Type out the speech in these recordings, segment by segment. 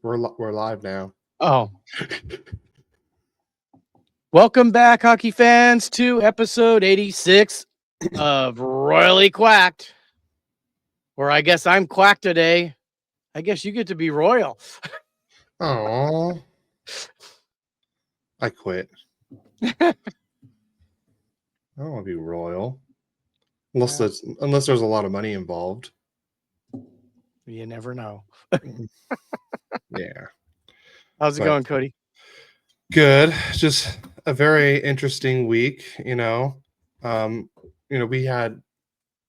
We're live now. Oh. Welcome back, hockey fans, to episode 86 of Royally Quacked. Or I guess I'm quacked today. I guess you get to be royal. Oh, I quit. I don't want to be royal. Unless there's a lot of money involved. You never know. Yeah. How's it going, Cody? Good. Just a very interesting week, we had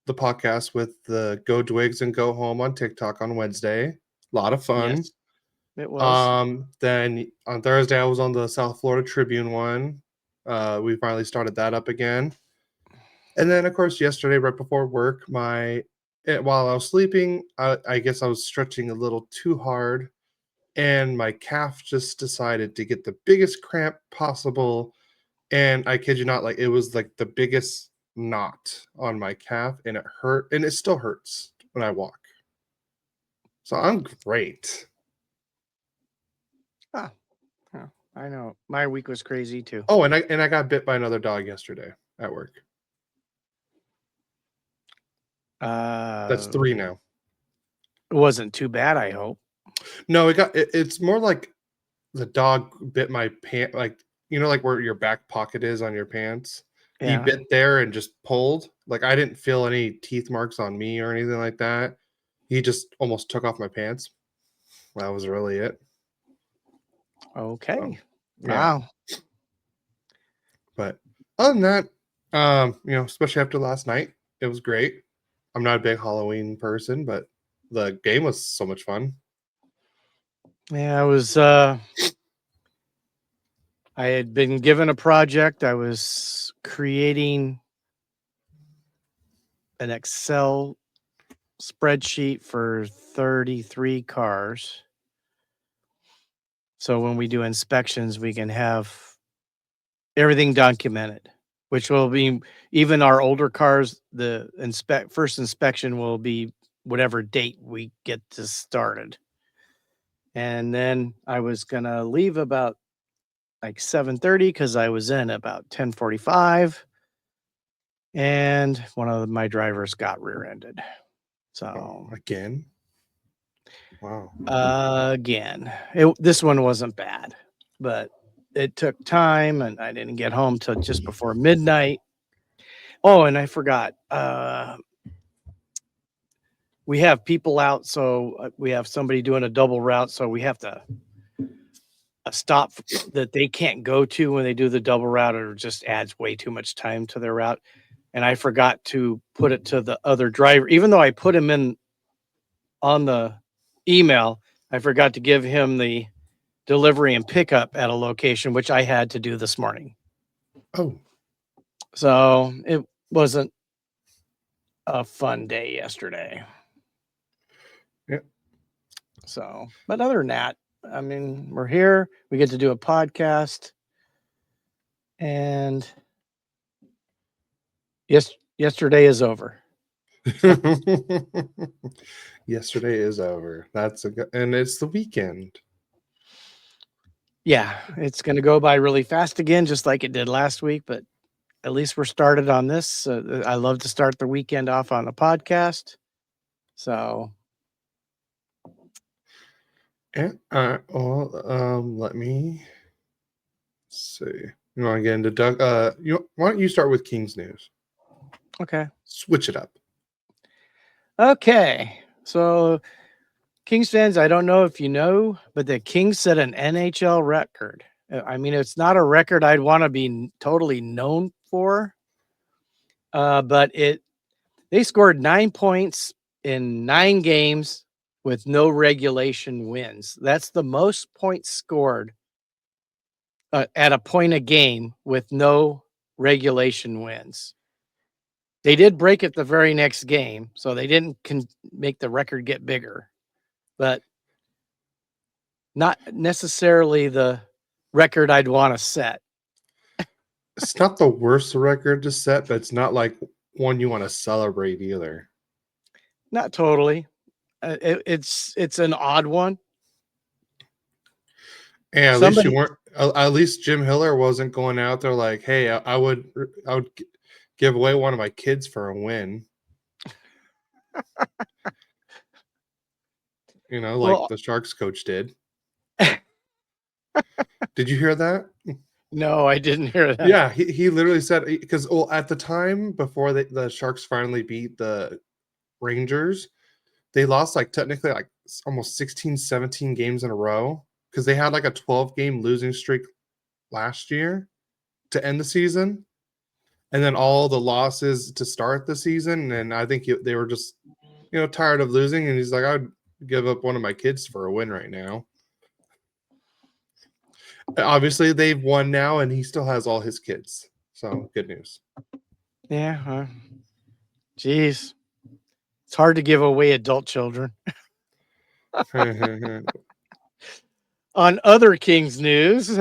the podcast with the Go Dwigs and Go Home on TikTok on Wednesday. A lot of fun. Yes, it was. Then on Thursday I was on the South Florida Tribune one. We finally started that up again. And then of course yesterday right before work, while I was sleeping, I guess I was stretching a little too hard. And my calf just decided to get the biggest cramp possible. And I kid you not, like it was like the biggest knot on my calf, and it hurt, and it still hurts when I walk. So I'm great. Oh, I know. My week was crazy too. Oh, and I got bit by another dog yesterday at work. That's 3 now. It wasn't too bad, I hope. No, it's more like the dog bit my pant, like like where your back pocket is on your pants. Yeah. He bit there and just pulled. Like I didn't feel any teeth marks on me or anything like that. He just almost took off my pants. That was really it. Okay. So, yeah. Wow. But other than that, especially after last night, it was great. I'm not a big Halloween person, but the game was so much fun. Yeah, I had been given a project. I was creating an Excel spreadsheet for 33 cars. So when we do inspections, we can have everything documented, which will be even our older cars. The first inspection will be whatever date we get this started. And then I was going to leave about like 7:30 because I was in about 10:45. And one of my drivers got rear-ended. So again? Wow. Again. This one wasn't bad, but it took time, and I didn't get home till just before midnight. Oh, and I forgot. We have people out, so we have somebody doing a double route, so we have to stop that they can't go to when they do the double route, or it just adds way too much time to their route. And I forgot to put it to the other driver, even though I put him in on the email. I forgot to give him the delivery and pickup at a location, which I had to do this morning. Oh. So it wasn't a fun day yesterday. Yeah. So, but other than that, I mean, we're here. We get to do a podcast. And yesterday is over. Yesterday is over. And it's the weekend. Yeah, it's going to go by really fast again, just like it did last week. But at least we're started on this. I love to start the weekend off on a podcast. So, Yeah. Let me see. You want to get into Doug? Why don't you start with Kings news? Okay. Switch it up. Okay. So, Kings fans, I don't know if you know, but the Kings set an NHL record. I mean, it's not a record I'd want to be totally known for, but they scored 9 points in 9 games with no regulation wins. That's the most points scored at a point a game with no regulation wins. They did break it the very next game, so they didn't make the record get bigger, but not necessarily the record I'd want to set. It's not the worst record to set, but it's not like one you want to celebrate either. Not totally. It's an odd one. And at least you Somebody, weren't. At least Jim Hiller wasn't going out there like, "Hey, I would give away one of my kids for a win." Like well, the Sharks coach did. Did you hear that? no, I didn't hear that. Yeah, he literally said because at the time before the Sharks finally beat the Rangers, they lost like technically like almost 16, 17 games in a row because they had like a 12-game losing streak last year to end the season, and then all the losses to start the season. And I think they were just tired of losing, and he's like, I'd give up one of my kids for a win right now. Obviously, they've won now, and he still has all his kids. So good news. Yeah. Geez. It's hard to give away adult children. On other Kings news,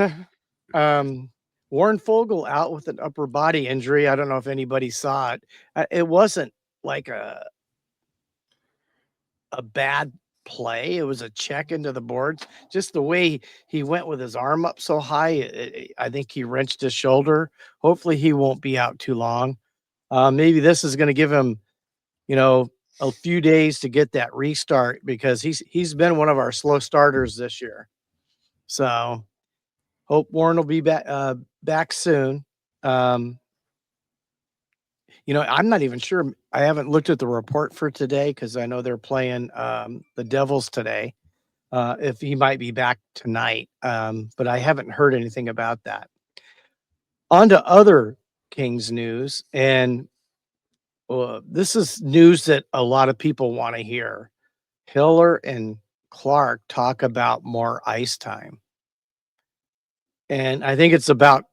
Warren Fogle out with an upper body injury. I don't know if anybody saw it. It wasn't like a bad play. It was a check into the boards. Just the way he went with his arm up so high, I think he wrenched his shoulder. Hopefully he won't be out too long. Maybe this is going to give him, a few days to get that restart because he's been one of our slow starters this year. So hope Warren will be back soon. I'm not even sure. I haven't looked at the report for today because I know they're playing the Devils today. If he might be back tonight, but I haven't heard anything about that. On to other Kings news, and this is news that a lot of people want to hear. Hiller and Clark talk about more ice time. And I think it's about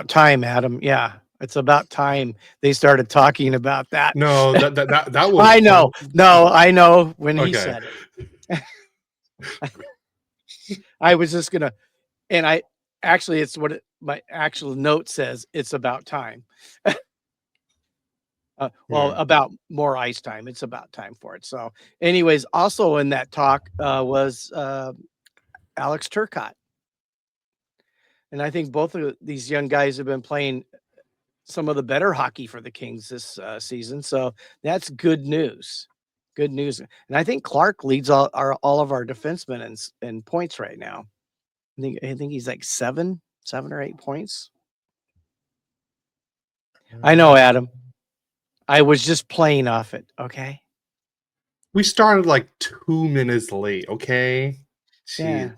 time, Adam. Yeah, it's about time they started talking about that. No, that was. I know. No, I know when he Okay. said it. I was just gonna, and I actually, it's what my actual note says. It's about time. About more ice time. It's about time for it. So, anyways, also in that talk was Alex Turcotte. And I think both of these young guys have been playing some of the better hockey for the Kings this season. So that's good news. Good news. And I think Clark leads all of our defensemen in points right now. I think he's like seven or 8 points. I know, Adam. I was just playing off it. Okay. We started like 2 minutes late. Okay. Yeah.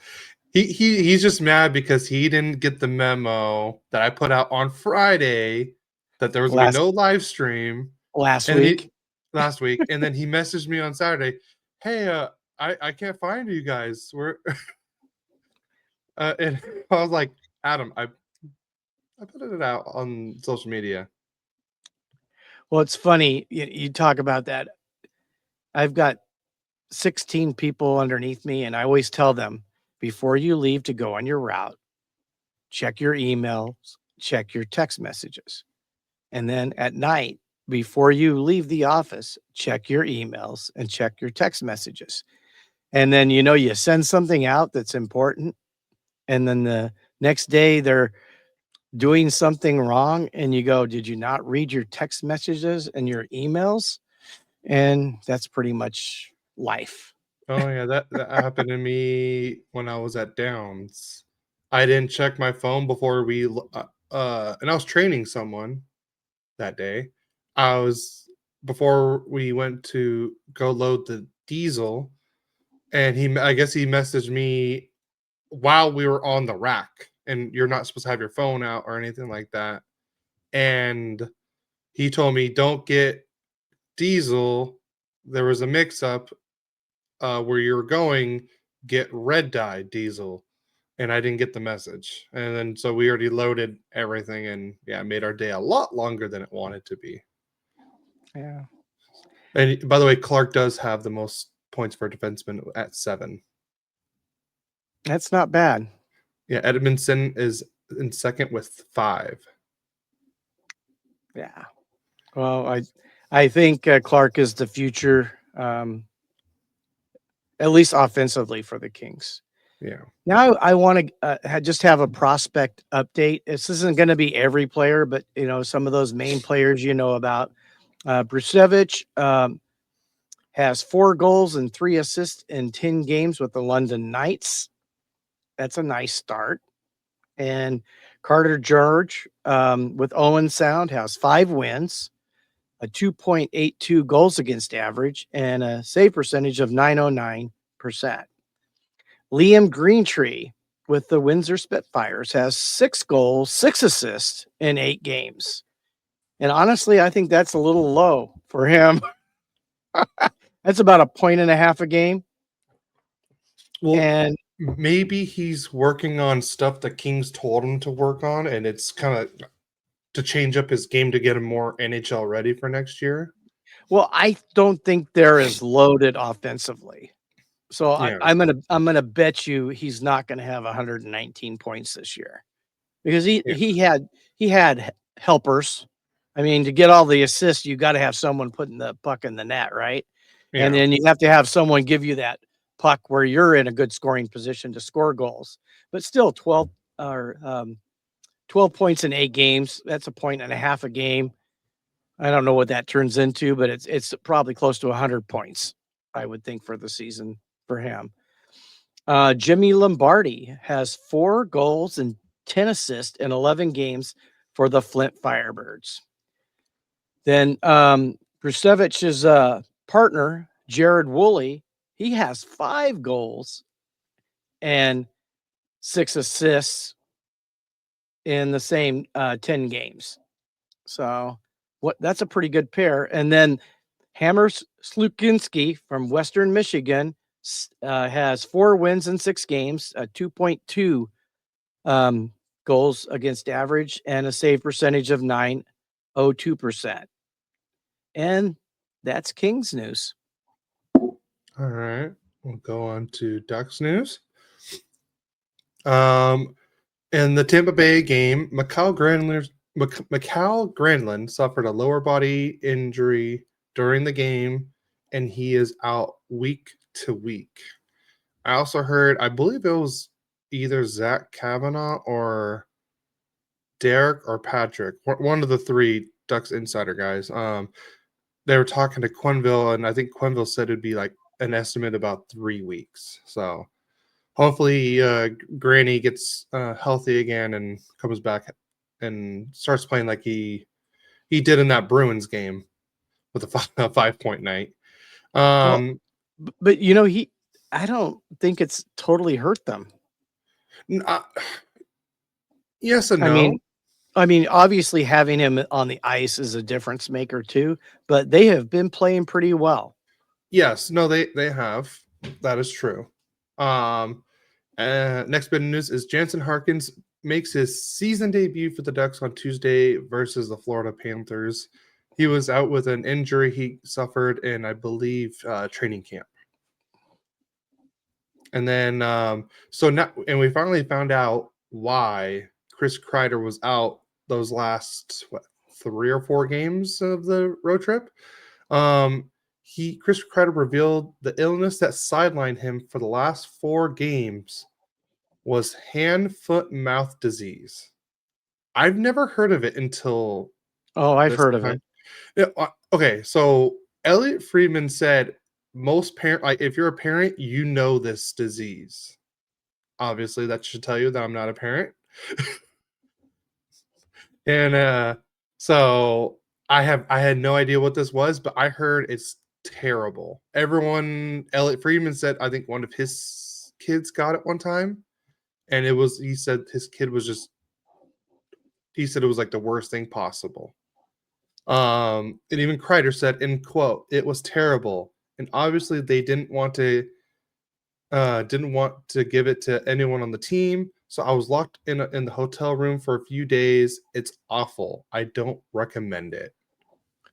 He's just mad because he didn't get the memo that I put out on Friday that there was gonna be no live stream last and week. Last week, and then he messaged me on Saturday, "Hey, I can't find you guys. We're," and I was like, "Adam, I put it out on social media." Well, it's funny you talk about that. I've got 16 people underneath me, and I always tell them before you leave to go on your route, check your emails, check your text messages. And then at night, before you leave the office, check your emails and check your text messages. And then, you send something out that's important. And then the next day they're doing something wrong. And you go, did you not read your text messages and your emails? And that's pretty much life. Oh yeah, that happened to me when I was at Downs. I didn't check my phone before and I was training someone that day. Before we went to go load the diesel, and I guess he messaged me while we were on the rack, and you're not supposed to have your phone out or anything like that. And he told me, don't get diesel. There was a mix up where you're going, get red dye diesel. And I didn't get the message. And then so we already loaded everything, and yeah, made our day a lot longer than it wanted to be. Yeah. And by the way, Clark does have the most points for a defenseman at 7. That's not bad. Yeah, Edmondson is in second with 5. Yeah. Well, I think Clark is the future, at least offensively for the Kings. Yeah. Now I want to just have a prospect update. This isn't going to be every player, but some of those main players about. Brusevich has 4 goals and 3 assists in 10 games with the London Knights. That's a nice start. And Carter George with Owen Sound has 5 wins, a 2.82 goals against average, and a save percentage of 909%. Liam Greentree with the Windsor Spitfires has 6 goals, 6 assists in 8 games. And honestly, I think that's a little low for him. That's about a 1.5 a game. Well, And maybe he's working on stuff the Kings told him to work on, and it's kind of to change up his game to get him more NHL ready for next year. well, I don't think they're as loaded offensively. So Yeah. I'm gonna bet you he's not gonna have 119 points this year because he had helpers. I mean, to get all the assists, you got to have someone putting the puck in the net, right? And Yeah. then you have to have someone give you that puck where you're in a good scoring position to score goals. But still, 12 points in 8 games. That's a 1.5 a game. I don't know what that turns into, but it's probably close to 100 points, I would think, for the season for him. Jimmy Lombardi has 4 goals and 10 assists in 11 games for the Flint Firebirds. Then Brusevich's partner, Jared Woolley, he has 5 goals and 6 assists in the same 10 games. So that's a pretty good pair. And then Hammers Slukinski from Western Michigan has 4 wins in 6 games, 2.2 goals against average, and a save percentage of 902%. And that's Kings news. All right. We'll go on to Ducks news. In the Tampa Bay game, Macau Granlund suffered a lower body injury during the game, and he is out week to week. I also heard, I believe it was either Zach Kavanaugh or Derek or Patrick, one of the 3 Ducks insider guys. They were talking to Quenneville, and I think Quenneville said it'd be like an estimate about 3 weeks. So hopefully Granny gets healthy again and comes back and starts playing like he did in that Bruins game with a 5-point night. Well, but I don't think it's totally hurt them. Yes and no. I mean, obviously having him on the ice is a difference maker too, but they have been playing pretty well. Yes, no, they have. That is true. Next bit of news is Jansen Harkins makes his season debut for the Ducks on Tuesday versus the Florida Panthers. He was out with an injury he suffered in, I believe, training camp. And then, and we finally found out why Chris Kreider was out those last 3 or 4 games of the road trip. Chris Kreider revealed the illness that sidelined him for the last 4 games was hand, foot, mouth disease. I've never heard of it until. I've heard of it. Yeah, okay, so Elliot Friedman said most if you're a parent, you know this disease. Obviously, that should tell you that I'm not a parent. And so I had no idea what this was, but I heard it's terrible. Elliot Friedman said, I think one of his kids got it one time, and he said his kid was he said it was like the worst thing possible. And even Kreider said, in quote, it was terrible, and obviously they didn't want to give it to anyone on the team. So I was locked in the hotel room for a few days. It's awful. I don't recommend it.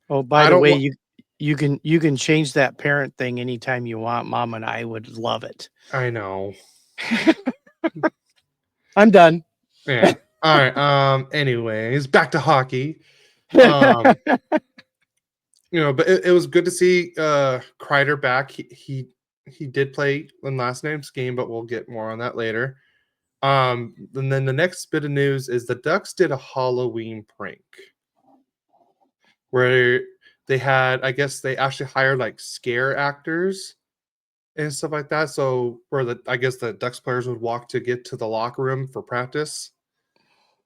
Oh, by the way, you can change that parent thing anytime you want. Mom and I would love it. I know. I'm done. Yeah. All right. Anyways, back to hockey. But it was good to see Kreider back. He he did play in last night's game, but we'll get more on that later. And then the next bit of news is the Ducks did a Halloween prank where they had, I guess they actually hired like scare actors and stuff like that. So where I guess the Ducks players would walk to get to the locker room for practice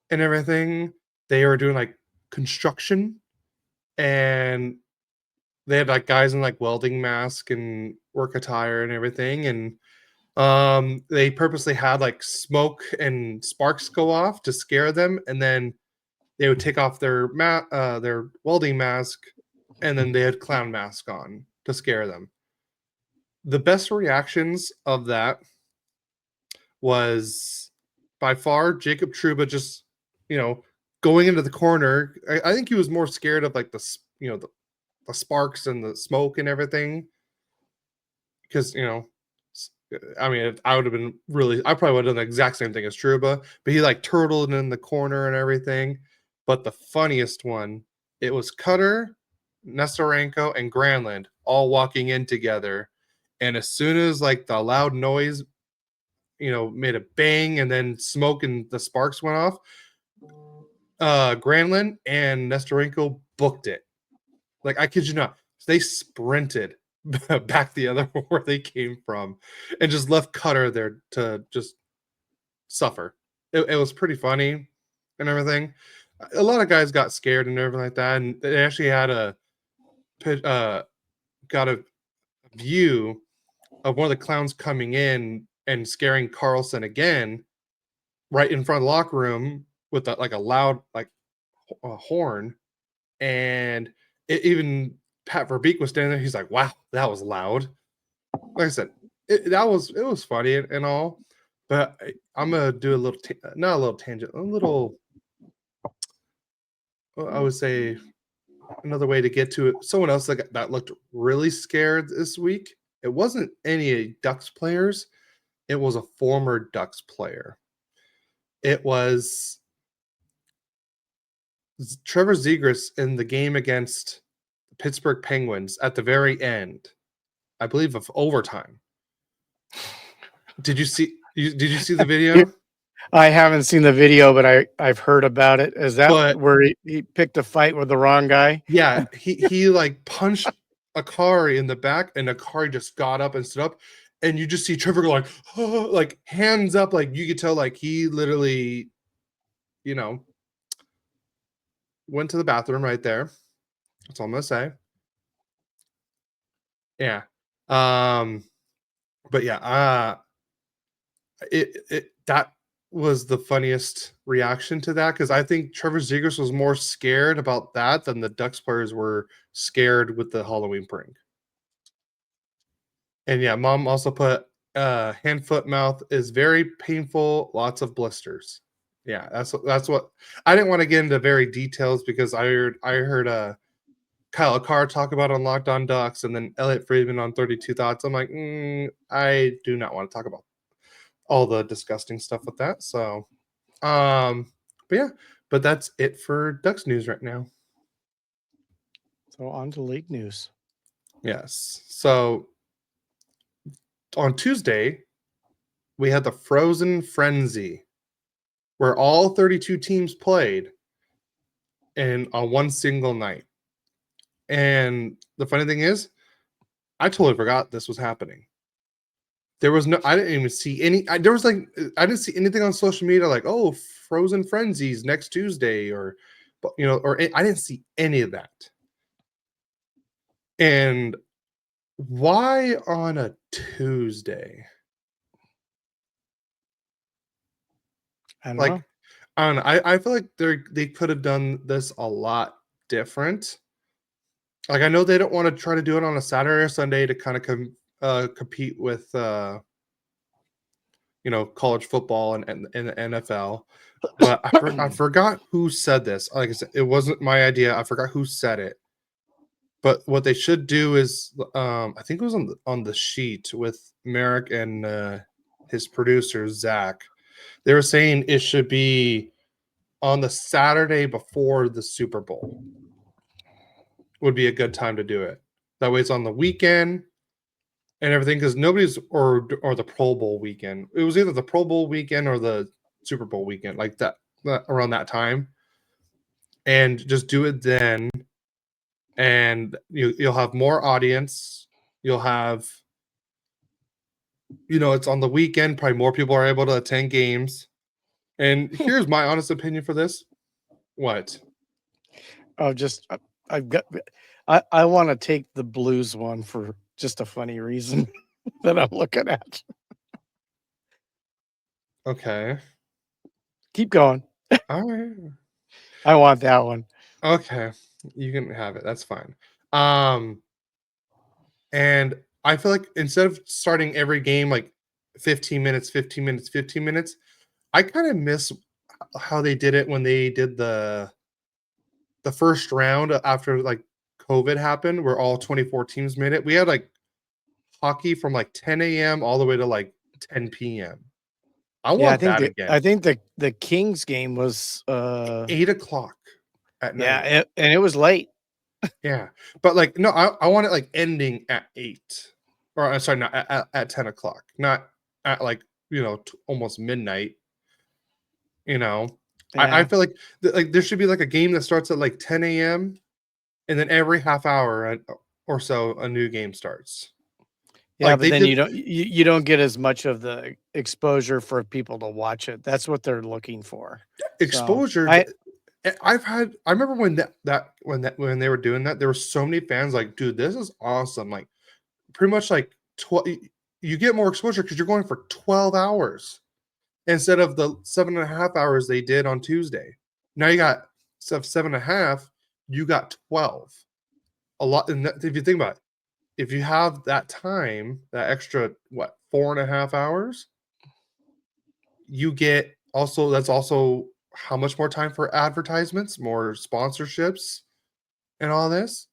and everything. They were doing like construction, and they had like guys in like welding mask and work attire and everything. And they purposely had like smoke and sparks go off to scare them, and then they would take off their welding mask, and then they had clown mask on to scare them. The best reactions of that was by far Jacob Trouba just, going into the corner. I think he was more scared of like the sparks and the smoke and everything, because I mean, I would have been I probably would have done the exact same thing as Trouba, but he like turtled in the corner and everything. But the funniest one, it was Cutter, Nestorenko, and Granlund all walking in together. And as soon as like the loud noise, made a bang, and then smoke and the sparks went off, Granlund and Nestorenko booked it. Like, I kid you not, they sprinted back the other where they came from and just left Cutter there to just suffer. It was pretty funny and everything. A lot of guys got scared and everything like that, and they actually had got a view of one of the clowns coming in and scaring Carlson again right in front of the locker room with like a loud like a horn. And even Pat Verbeek was standing there. He's like, "Wow, that was loud." Like I said, it was funny and all, but I'm gonna do a little not a little tangent, a little. I would say another way to get to it. Someone else that looked really scared this week. It wasn't any Ducks players. It was a former Ducks player. It was Trevor Zegras in the game against the Pittsburgh Penguins at the very end, I believe, of overtime. Did you see the video? I haven't seen the video, but I've heard about it. Is that where he picked a fight with the wrong guy? Yeah, he like punched a car in the back, and the car just got up and stood up, and you just see Trevor go like, oh, like hands up, like you could tell like he literally, went to the bathroom right there. That's all I'm gonna say. Yeah. But yeah, that was the funniest reaction to that, because I think Trevor Zegras was more scared about that than the Ducks players were scared with the Halloween prank. And yeah, mom also put hand, foot, mouth is very painful, lots of blisters. Yeah, that's what I didn't want to get into very details, because I heard Kyle Carr talk about it on Locked On Ducks, and then Elliot Friedman on 32 Thoughts. I'm like, I do not want to talk about all the disgusting stuff with that. So, but yeah, but that's it for Ducks news right now. So on to league news. Yes. So on Tuesday, we had the Frozen Frenzy, where all 32 teams played on one single night. And the funny thing is, I totally forgot this was happening. There was I didn't even see any. I didn't see anything on social media like, oh, Frozen Frenzies next Tuesday, or I didn't see any of that. And why on a Tuesday? I don't know. I don't know. I feel like they could have done this a lot different. Like, I know they don't want to try to do it on a Saturday or Sunday to kind of compete with college football and the NFL. But I forgot who said this. Like I said, it wasn't my idea. I forgot who said it. But what they should do is, I think it was on the sheet with Merrick and his producer Zach. They were saying it should be on the Saturday before the Super Bowl. Would be a good time to do it. That way, it's on the weekend, and everything, because nobody's or the Pro Bowl weekend. It was either the Pro Bowl weekend or the Super Bowl weekend, like that around that time, and just do it then, and you'll have more audience. You'll have, it's on the weekend. Probably more people are able to attend games. And here's my honest opinion for this. What? Oh, just I've got. I want to take the Blues one for just a funny reason that I'm looking at. Okay. Keep going. All right. I want that one. Okay. You can have it. That's fine. And I feel like instead of starting every game like 15 minutes, 15 minutes, 15 minutes, I kind of miss how they did it when they did the first round after like COVID happened, where all 24 teams made it. We had like hockey from like 10 a.m. all the way to like 10 p.m. I want that again. I think the Kings game was 8 o'clock at night. Yeah, and it was late. Yeah, but like no, I want it like ending at 8, or sorry, not at 10 o'clock, not at like almost midnight. I Yeah. feel like there should be like a game that starts at like 10 a.m. and then every half hour or so a new game starts. Yeah, Like but then you don't get as much of the exposure for people to watch it. That's what they're looking for. exposure. So, I remember when when they were doing that, there were so many fans like, dude, this is awesome. Like pretty much like 12, you get more exposure because you're going for 12 hours instead of the 7.5 hours they did on Tuesday. Now you got 7.5, you got 12. A lot. And if you think about it, if you have that time, that extra 4.5 hours, you get also, that's also how much more time for advertisements, more sponsorships, and all this.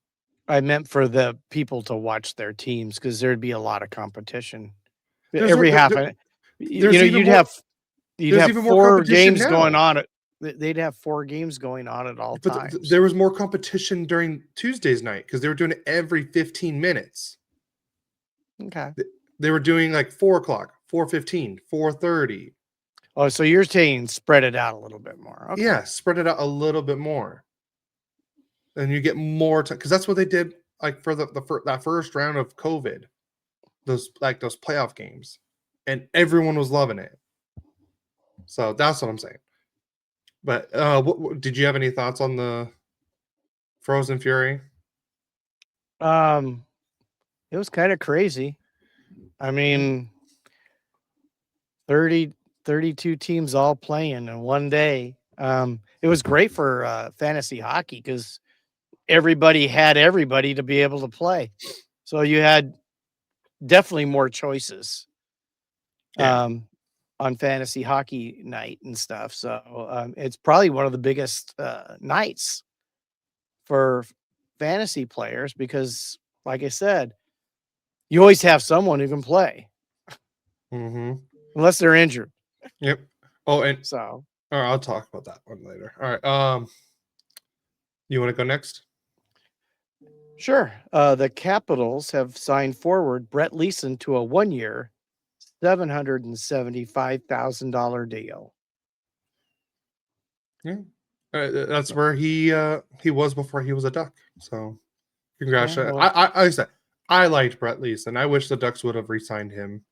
I meant for the people to watch their teams because there'd be a lot of competition. There's Every half, there's even more. You'd have Even more 4 competition games now. going on. They'd have 4 games going on at all But times. there was more competition during Tuesday's night because they were doing it every 15 minutes. Okay. They were doing like 4 o'clock, 4:15, 4:30. Oh, so you're saying spread it out a little bit more. Okay. Yeah, spread it out a little bit more, and you get more time, because that's what they did like for that first round of COVID. Those playoff games, and everyone was loving it. So that's what I'm saying. But did you have any thoughts on the Frozen Fury? It was kind of crazy. I mean, 32 teams all playing in one day. It was great for fantasy hockey because everybody had everybody to be able to play. So you had definitely more choices on fantasy hockey night and stuff. So it's probably one of the biggest nights for fantasy players because, like I said, you always have someone who can play unless they're injured. Yep. Oh, and So, all right, I'll talk about that one later. All right. You want to go next? sure. The Capitals have signed forward Brett Leeson to a 1-year, $775,000 deal. Yeah. That's where he was before he was a Duck. So, congratulations. Yeah, well, I said I liked Brett Leeson. I wish the Ducks would have re-signed him.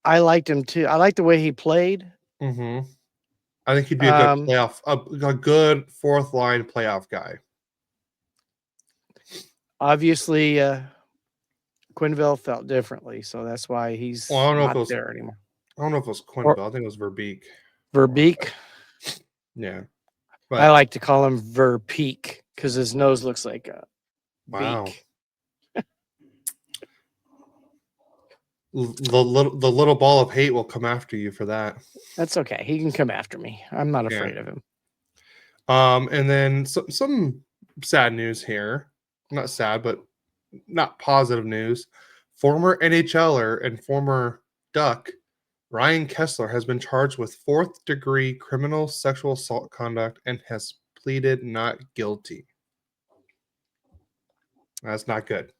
I liked him too. I liked the way he played. I think he'd be a good playoff, a good fourth line playoff guy. Obviously, Quenneville felt differently, so that's why he's not there anymore. I don't know if it was Quenneville. I think it was Verbeek. Verbeek? Yeah. But I like to call him Verpeek because his nose looks like a beak. The little ball of hate will come after you for that. That's okay. He can come after me. I'm not afraid of him. And then some sad news here. Not sad, but not positive news. Former NHLer and former Duck Ryan Kessler has been charged with 4th-degree criminal sexual assault conduct and has pleaded not guilty. That's not good.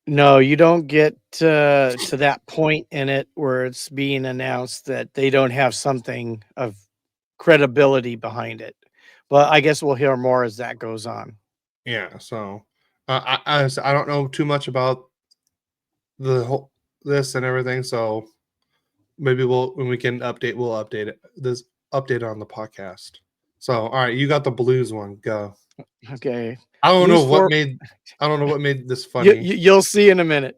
No, you don't get to that point in it where it's being announced that they don't have something of credibility behind it. But I guess we'll hear more as that goes on. Yeah. So I don't know too much about the whole this and everything. So maybe when we can update, we'll update it. This update on the podcast. So all right, you got the Blues one. Go. Okay. I don't know Blues what for made. I don't know what made this funny. you'll see in a minute.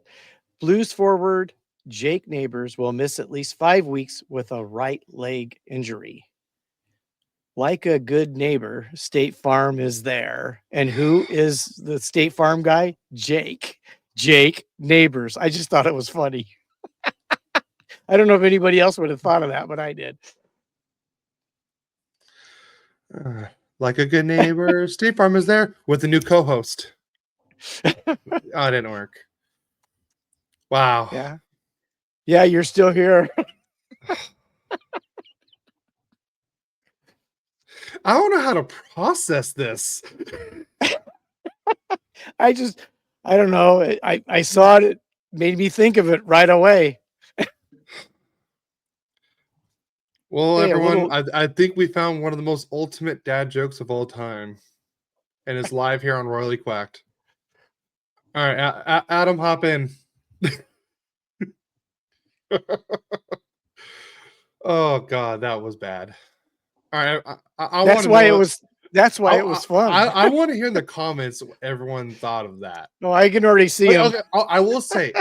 Blues forward Jake Neighbors will miss at least 5 weeks with a right leg injury. Like a good neighbor, State Farm is there. And who is the State Farm guy? Jake. Jake Neighbors. I just thought it was funny. I don't know if anybody else would have thought of that, but I did. Like a good neighbor, State Farm is there with a new co-host. Oh, it didn't work. Wow. Yeah. Yeah, you're still here. I don't know how to process this. I don't know. I saw it. It made me think of it right away. Well, Hey, everyone, I think we found one of the most ultimate dad jokes of all time, and it's live here on Royally Quacked. All right, Adam, hop in. Oh God, that was bad. All right, I that's want to why know. it was. That's why it was fun. I want to hear in the comments what everyone thought of that. No, I can already see him. Okay, I will say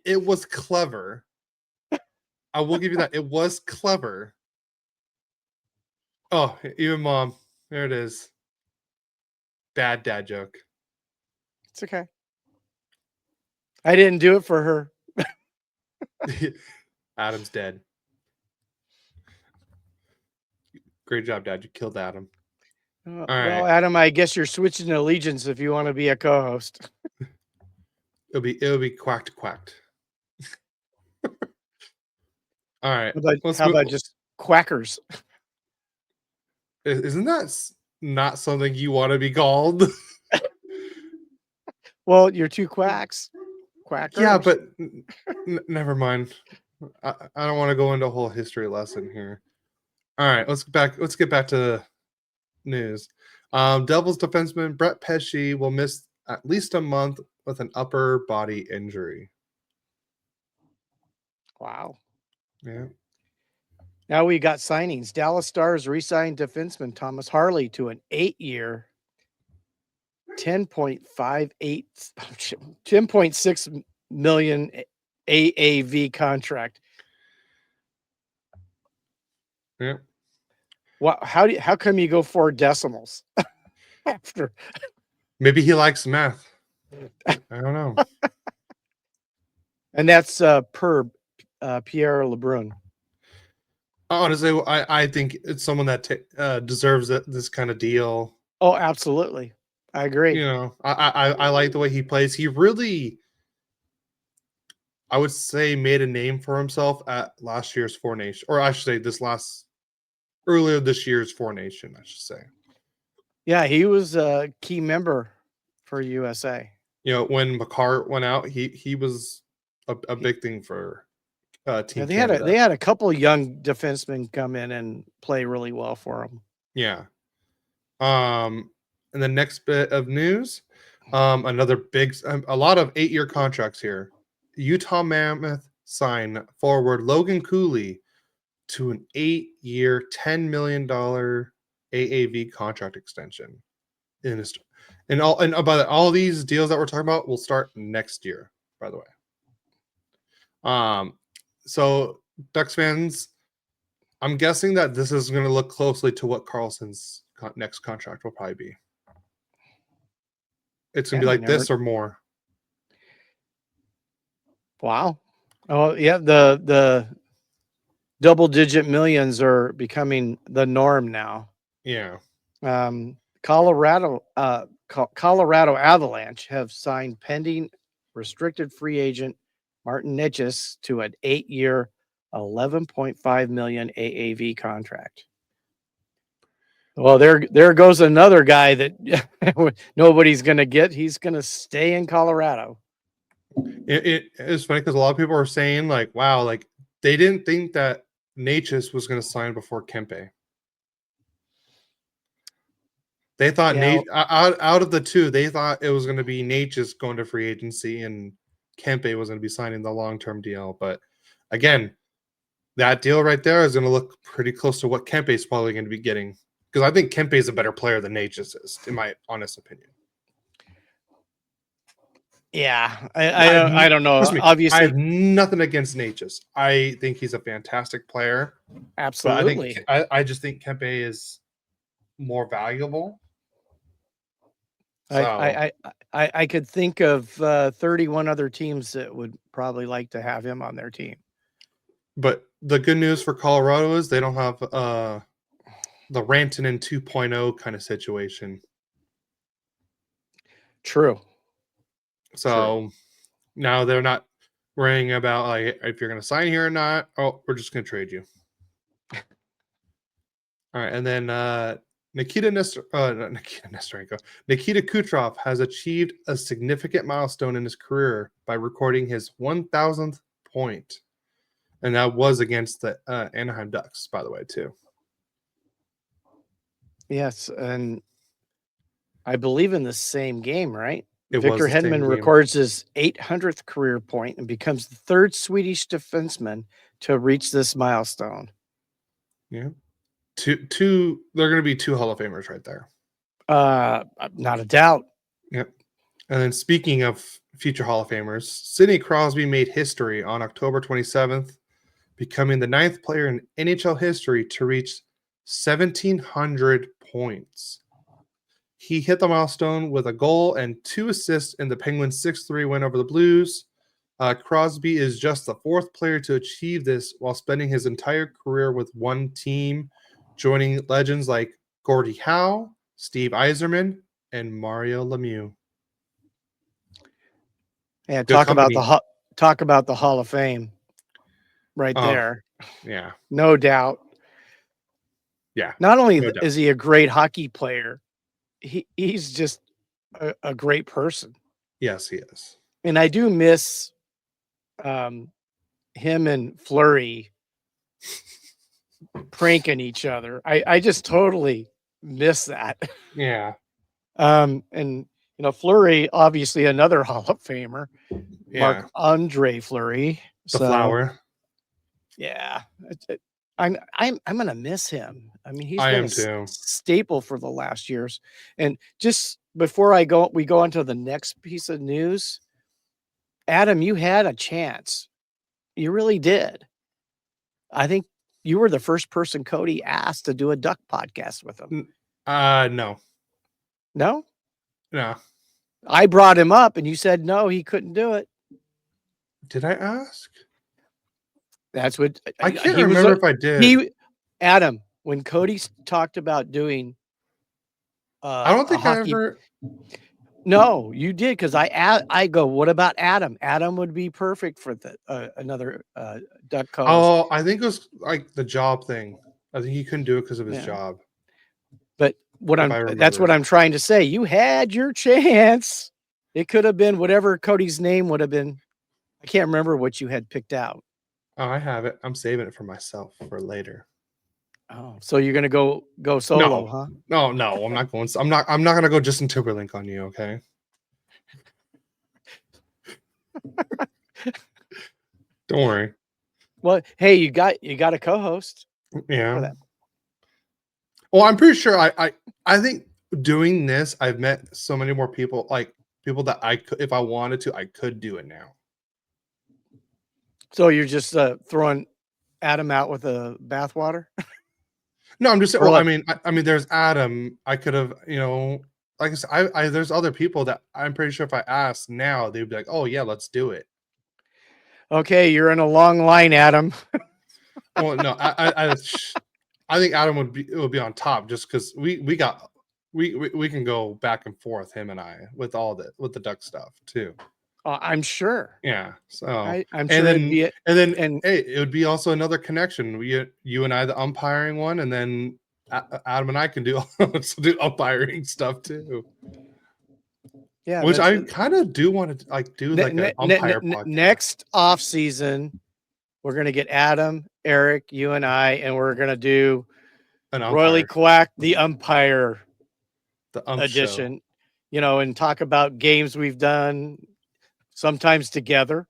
it was clever. I will give you that. It was clever. Oh, even mom. There it is. Dad joke. It's okay. I didn't do it for her. Adam's dead. Great job, Dad. You killed Adam. Well, right. Adam, I guess you're switching allegiance if you want to be a co-host. It'll be quacked. All right. How about just quackers? Isn't that not something you want to be called? Well, you're two quacks. Quackers. Yeah, but never mind. I don't want to go into a whole history lesson here. All right, let's get back to the news. Devils defenseman Brett Pesce will miss at least a month with an upper body injury. Wow. Yeah. Now we got signings. Dallas Stars re-signed defenseman Thomas Harley to an 8-year, $10.6 million AAV contract. Yeah. How come you go 4 decimals after? Maybe he likes math. I don't know. And that's per Pierre Lebrun. Honestly, I think it's someone that deserves this kind of deal. Oh, absolutely. I agree. You know, I like the way he plays. He really, I would say, made a name for himself at last year's Four Nation, or I should say earlier this year's Four Nation, I should say. Yeah, he was a key member for USA. You know, when McCart went out, he was a big thing for Team Canada. They had a couple young defensemen come in and play really well for them. Yeah. And the next bit of news, another a lot of 8-year contracts here. Utah Mammoth signed forward Logan Cooley to an 8-year, $10 million AAV contract extension. And by all these deals that we're talking about will start next year, by the way. So Ducks fans, I'm guessing that this is going to look closely to what Carlson's next contract will probably be. It's going to be like this or more. Wow. Oh, yeah. The double-digit millions are becoming the norm now. Yeah. Colorado Avalanche have signed pending restricted free agent Martin Necas to an 8-year, $11.5 million AAV contract. Well, there goes another guy that nobody's going to get. He's going to stay in Colorado. It's funny because a lot of people are saying like, wow, like they didn't think that Necas was going to sign before Kempe. They thought Yeah, out of the two, they thought it was going to be Necas going to free agency and Kempe was going to be signing the long-term deal. But again, that deal right there is going to look pretty close to what Kempe is probably going to be getting. Because I think Kempe is a better player than Necas is, in my honest opinion. yeah. I don't know. Trust me, I Obviously, have nothing against Necas. I think he's a fantastic player. absolutely. But I just think Kempe is more valuable. So, I could think of 31 other teams that would probably like to have him on their team. but the good news for Colorado is they don't have the Rantanen 2.0 kind of situation. True. So now they're not worrying about like if you're going to sign here or not. Oh, we're just going to trade you. All right, and then Nikita Kucherov has achieved a significant milestone in his career by recording his 1,000th point, and that was against the Anaheim Ducks, by the way, too. Yes, and I believe in the same game, right? It Victor was the same Hedman game. records his 800th career point and becomes the third Swedish defenseman to reach this milestone. Yeah, two. They're going to be two Hall of Famers right there. Not a doubt. Yep. And then speaking of future Hall of Famers, Sidney Crosby made history on October 27th, becoming the 9th player in NHL history to reach 1,700 points. He hit the milestone with a goal and 2 assists in the Penguins' 6-3 win over the Blues. Crosby is just the 4th player to achieve this while spending his entire career with one team, joining legends like Gordie Howe, Steve Yzerman, and Mario Lemieux. Yeah, Good talk about company. the Hall of Fame right there. Yeah. No doubt. Yeah. Not only No doubt. is he a great hockey player, he's just a great person. Yes, he is. And I do miss him and Fleury pranking each other. I just totally miss that. Yeah. And Fleury, obviously another Hall of Famer, Yeah. Marc-Andre Fleury. The flower. Yeah, I'm gonna miss him. I mean, he's I been am too. staple for the last years. And just before we go on to the next piece of news, Adam, you had a chance. You really did. I think you were the first person Cody asked to do a duck podcast with him. No. No? No. I brought him up and you said no, he couldn't do it. Did I ask? That's what I can't remember if I did. Adam, when Cody talked about doing I don't think I ever. No, you did, because I go, what about Adam? Adam would be perfect for another duck co-host. Oh, I think it was like the job thing. I think he couldn't do it because of his job. But that's what I'm trying to say. You had your chance. It could have been whatever Cody's name would have been. I can't remember what you had picked out. Oh, I have it. I'm saving it for myself for later. Oh, so you're gonna go solo, huh? No, I'm not going. I'm not gonna go Justin Timberlake on you, okay? Don't worry. Well, hey, you got a co-host. Yeah. Well, I'm pretty sure I think doing this, I've met so many more people, like people that I could, if I wanted to, I could do it now. So you're just throwing Adam out with the bathwater? No, I'm just saying. Well, I mean, there's Adam. I could have, like I said, there's other people that I'm pretty sure if I asked now, they'd be like, "Oh yeah, let's do it." Okay, you're in a long line, Adam. Well, no, I think Adam would be on top just because we can go back and forth, him and I, with the duck stuff too. I'm sure. Yeah. So I'm sure hey, it would be also another connection. You and I, the umpiring one, and then Adam and I can do umpiring stuff too. Yeah, Which I kind of do want to do like an umpire podcast. next off season, we're gonna get Adam, Eric, you and I, and we're gonna do An Royally umpire, Quack, the umpire the ump show. edition, and talk about games we've done, sometimes together.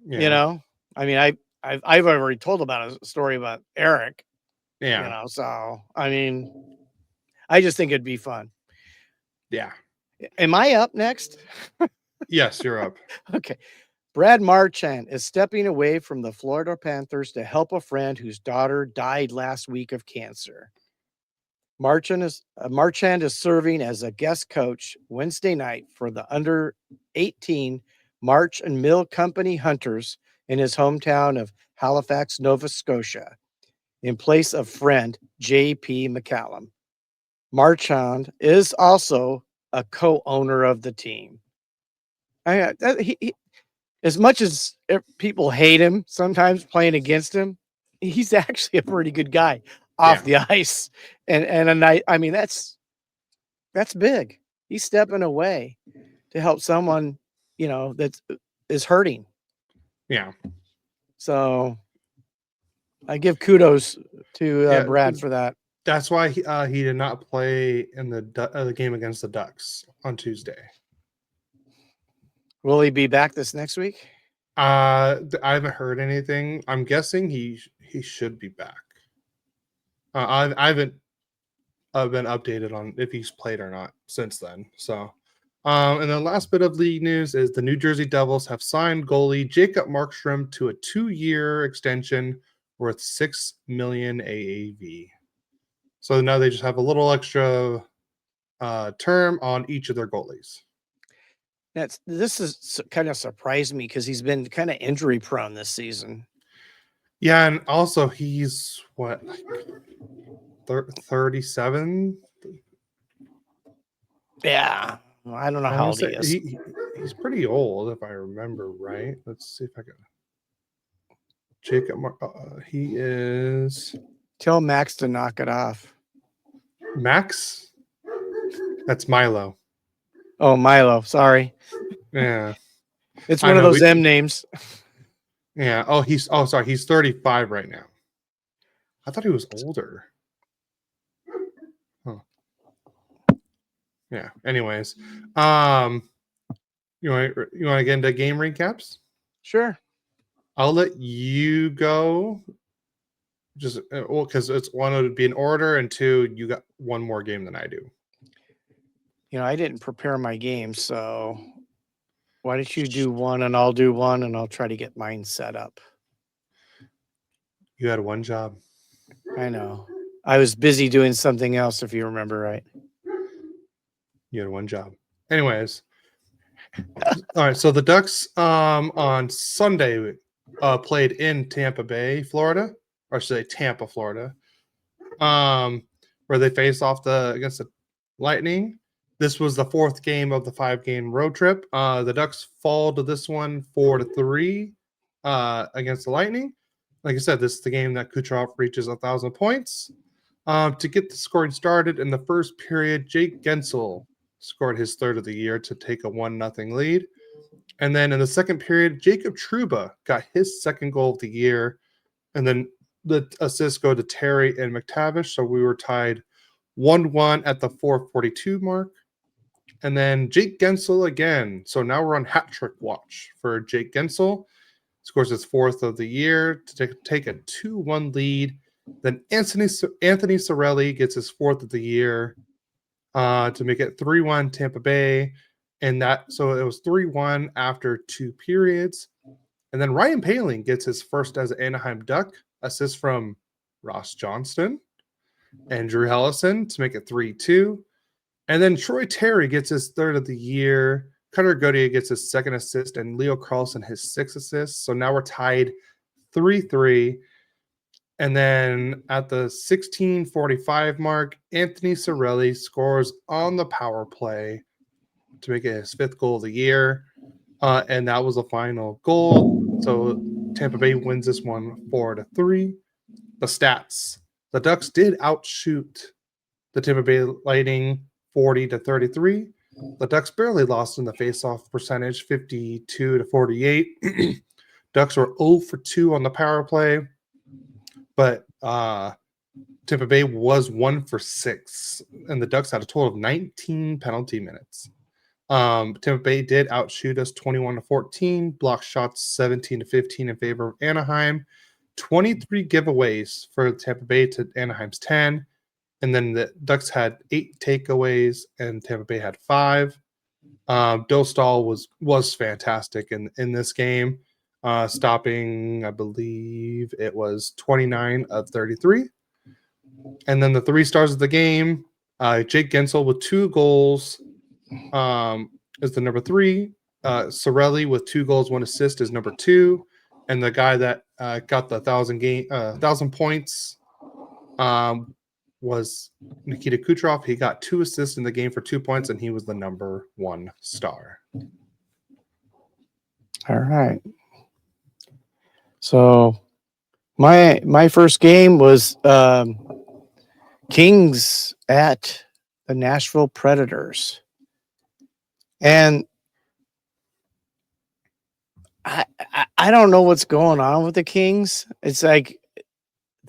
Yeah. I mean, I've already told about a story about Eric. Yeah. So I mean, I just think it'd be fun. Yeah. Am I up next? Yes, you're up. Okay. Brad Marchand is stepping away from the Florida Panthers to help a friend whose daughter died last week of cancer. Marchand is serving as a guest coach Wednesday night for the under 18 March and Mill Company Hunters in his hometown of Halifax, Nova Scotia, in place of friend J.P. McCallum. Marchand is also a co-owner of the team. As much as people hate him sometimes playing against him, he's actually a pretty good guy off the ice. And I mean, that's big. He's stepping away to help someone, that is hurting. Yeah. So I give kudos to Brad for that. That's why he did not play in the game against the Ducks on Tuesday. Will he be back this next week? I haven't heard anything. I'm guessing he should be back. I haven't been updated on if he's played or not since then. So, and the last bit of league news is the New Jersey Devils have signed goalie Jacob Markstrom to a 2-year extension worth $6 million AAV. So now they just have a little extra term on each of their goalies. This is kind of surprised me because he's been kind of injury prone this season. Yeah, and also he's what, like 37? Yeah, I don't know how old he is. He's pretty old, if I remember right. Let's see if I can. Jacob, he is. Tell Max to knock it off. Max? That's Milo. Oh, Milo. Sorry. Yeah. It's one of those M names. Yeah. Oh, sorry. He's 35 right now. I thought he was older. Huh. Yeah. Anyways, you want to get into game recaps? Sure. I'll let you go. Just because it's one would be in order, and two, you got one more game than I do. I didn't prepare my game, so why don't you do one and I'll do one, and I'll try to get mine set up. You had one job. I know. I was busy doing something else, if you remember right. You had one job. Anyways. All right. So the Ducks on Sunday played in Tampa Bay, Florida, or should I say Tampa, Florida, where they faced off against the Lightning. This was the fourth game of the 5-game road trip. The Ducks fall to this one 4-3 against the Lightning. Like I said, this is the game that Kucherov reaches 1,000 points. To get the scoring started in the first period, Jake Gensel scored his third of the year to take a 1-0 lead. And then in the second period, Jacob Trouba got his second goal of the year. And then the assists go to Terry and McTavish. So we were tied 1-1 at the 4:42 mark. And then Jake Gensel again. So now we're on hat trick watch for Jake Gensel. Scores his fourth of the year to take a 2-1 lead. Then Anthony Cirelli gets his fourth of the year to make it 3-1 Tampa Bay. So it was 3-1 after 2 periods. And then Ryan Poehling gets his first as an Anaheim Duck, assist from Ross Johnston and Drew Hellison to make it 3-2. And then Troy Terry gets his third of the year. Cutter Gauthier gets his second assist, and Leo Carlson his sixth assist. So now we're tied 3-3. And then at the 16:45 mark, Anthony Cirelli scores on the power play to make it his fifth goal of the year. And that was the final goal. So Tampa Bay wins this one 4-3. The stats. The Ducks did outshoot the Tampa Bay Lightning 40-33. The Ducks barely lost in the faceoff percentage, 52 to 48. Ducks were 0 for 2 on the power play, but Tampa Bay was 1 for 6, and the Ducks had a total of 19 penalty minutes. Tampa Bay did outshoot us 21 to 14, block shots 17 to 15 in favor of Anaheim, 23 giveaways for Tampa Bay to Anaheim's 10, and then the Ducks had 8 takeaways and Tampa Bay had 5. Dostal was fantastic in this game, stopping, I believe it was 29 of 33. And then the 3 stars of the game, Jake Gensel with 2 goals is the number 3. Sorelli with 2 goals, 1 assist is number 2. And the guy that got the 1,000 points was Nikita Kucherov. He got 2 assists in the game for 2 points, and he was the number 1 star. All right. So my first game was Kings at the Nashville Predators. And I don't know what's going on with the Kings. It's like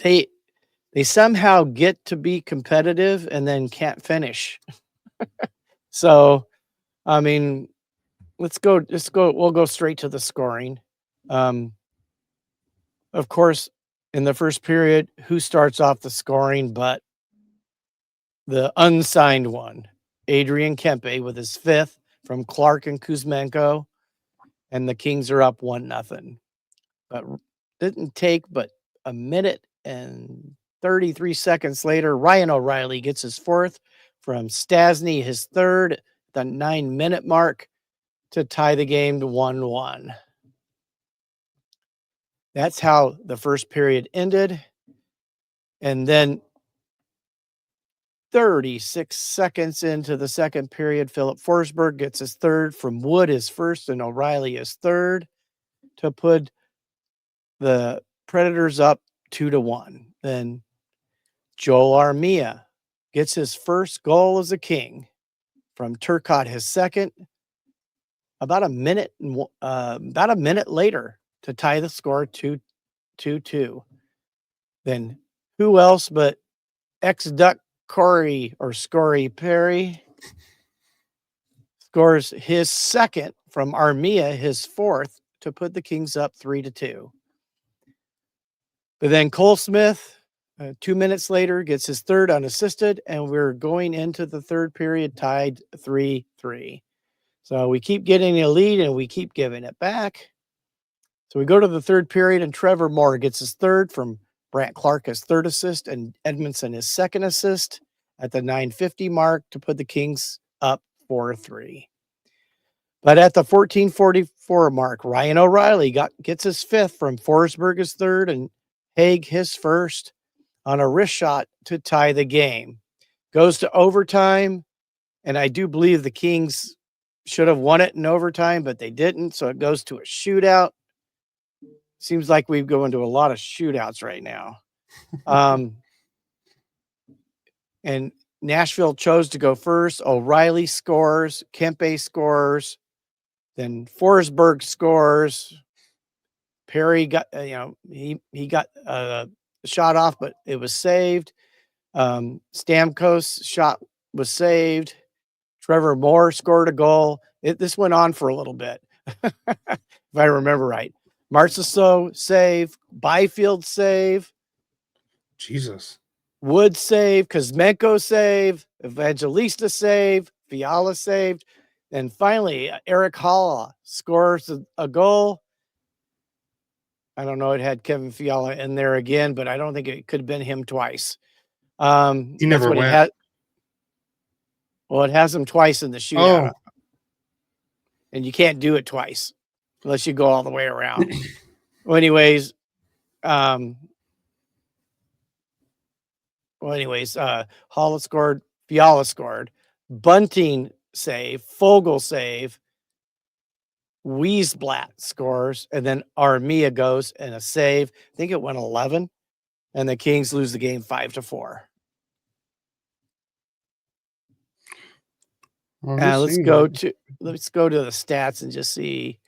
they somehow get to be competitive and then can't finish. So, I mean, we'll go straight to the scoring. Of course, in the first period, who starts off the scoring but the unsigned one, Adrian Kempe with his 5th from Clark and Kuzmenko, and the Kings are up 1-0. But didn't take but a minute and 33 seconds later, Ryan O'Reilly gets his 4th from Stasny, his 3rd at the 9-minute mark to tie the game to 1-1. That's how the first period ended. And then 36 seconds into the second period, Philip Forsberg gets his 3rd from Wood, his 1st, and O'Reilly his 3rd to put the Predators up 2-1. Then Joel Armia gets his 1st goal as a King from Turcotte, his 2nd, about a minute later to tie the score 2-2. Then who else but ex-Duck Scory Perry scores his 2nd from Armia, his 4th, to put the Kings up 3-2. But then Cole Smith, 2 minutes later, gets his 3rd unassisted, and we're going into the third period tied 3-3. So we keep getting a lead, and we keep giving it back. So we go to the third period, and Trevor Moore gets his 3rd from Brant Clark, his 3rd assist, and Edmondson his 2nd assist at the 9:50 mark to put the Kings up 4-3. But at the 14:44 mark, Ryan O'Reilly gets his 5th from Forsberg, his 3rd, and Haig his 1st on a wrist shot to tie the game. Goes to overtime, and I do believe the Kings should have won it in overtime, but they didn't, so it goes to a shootout. Seems like we go into a lot of shootouts right now. And Nashville chose to go first. O'Reilly scores, Kempe scores, then Forsberg scores. Perry got, he got a shot off, but it was saved. Stamkos' shot was saved. Trevor Moore scored a goal. This went on for a little bit, if I remember right. Marchessault save, Byfield save. Jesus. Wood save, Kuzmenko save, Evangelista save, Fiala saved. And finally, Eric Halla scores a goal. I don't know, it had Kevin Fiala in there again, but I don't think it could have been him twice. He never went. It has him twice in the shootout. Oh. And you can't do it twice unless you go all the way around. Fiala scored, Bunting save, Fogle save, Wiesblatt scores, and then Armia goes and a save. I think it went 11, and the Kings lose the game 5-4. I'm just let's seeing go it. to the stats and just see.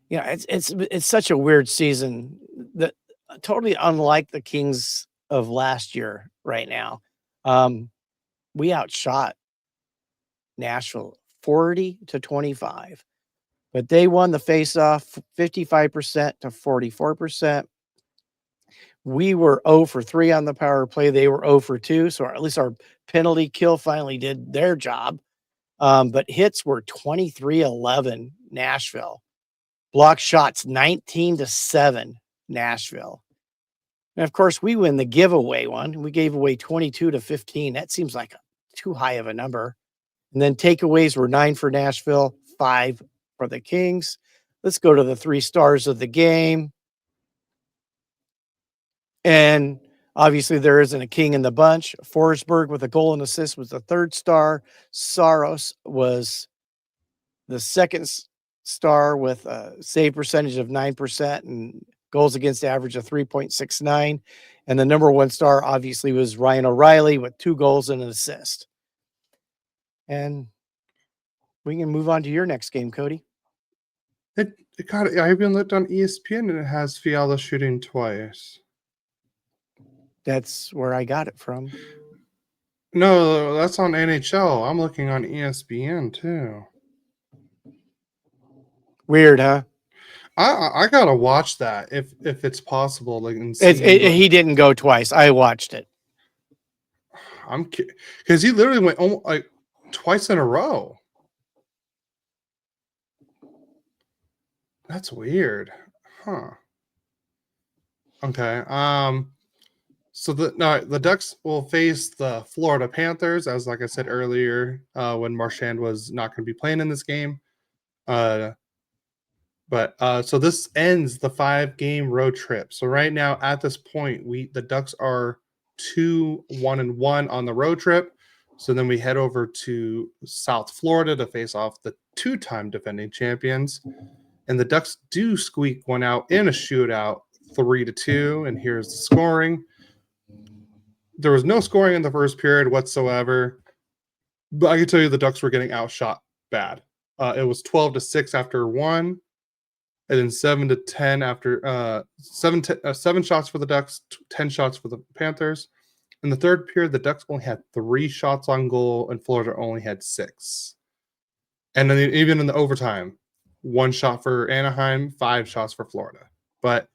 You know, it's such a weird season that totally unlike the Kings of last year right now. We outshot Nashville 40-25, but they won the faceoff 55% to 44%. We were 0 for 3 on the power play. They were 0 for 2. So at least our penalty kill finally did their job. But hits were 23-11 Nashville. Block shots 19-7 Nashville. And of course, we win the giveaway one. We gave away 22-15. That seems like too high of a number. And then takeaways were 9 for Nashville, 5 for the Kings. Let's go to the 3 stars of the game. And obviously, there isn't a king in the bunch. Forsberg with a goal and assist was the 3rd star. Saros was the 2nd star with a save percentage of 9% and goals against average of 3.69. And the number 1 star obviously was Ryan O'Reilly with 2 goals and an assist. And we can move on to your next game, Cody. I even looked on ESPN and it has Fiala shooting twice. That's where I got it from. No, that's on NHL. I'm looking on ESPN too. Weird, huh? I gotta watch that if it's possible. Like, and see he didn't go twice. I watched it. Because he literally went like twice in a row. That's weird, huh? Okay. So the Ducks will face the Florida Panthers, as like I said earlier, when Marchand was not going to be playing in this game. So this ends the 5-game road trip. So right now at this point, the Ducks are 2-1-1 on the road trip. So then we head over to South Florida to face off the 2-time defending champions. And the Ducks do squeak one out in a shootout, 3-2. And here's the scoring. There was no scoring in the first period whatsoever, but I can tell you the Ducks were getting outshot bad. It was 12-6 after 1, and then 7-10 after 7 shots for the Ducks, 10 shots for the Panthers. In the third period, the Ducks only had 3 shots on goal, and Florida only had 6. And then even in the overtime, 1 shot for Anaheim, 5 shots for Florida. But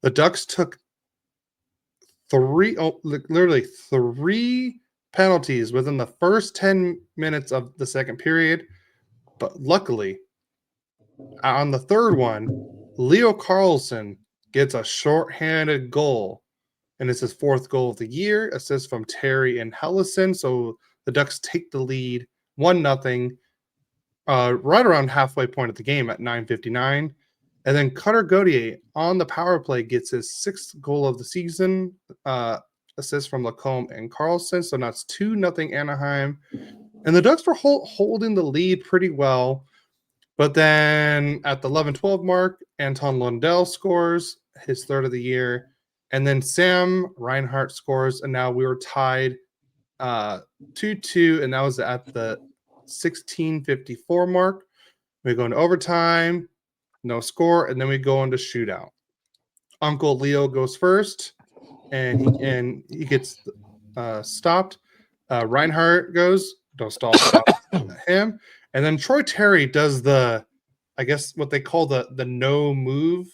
the Ducks took literally 3 penalties within the first 10 minutes of the second period. But luckily, on the third one, Leo Carlson gets a shorthanded goal, and it's his 4th goal of the year. Assist from Terry and Hellison. So the Ducks take the lead 1-0, right around halfway point of the game at 9:59. And then Cutter Gauthier on the power play gets his 6th goal of the season, assist from Lacombe and Carlson. So now it's 2-0 Anaheim. And the Ducks were holding the lead pretty well. But then at the 11-12 mark, Anton Lundell scores his 3rd of the year. And then Sam Reinhart scores. And now we were tied 2-2. And that was at the 16:54 mark. We go into overtime. No score, and then we go into shootout. Uncle Leo goes first, and he gets stopped. Reinhardt goes, don't stop him, and then Troy Terry does the, I guess what they call the no move,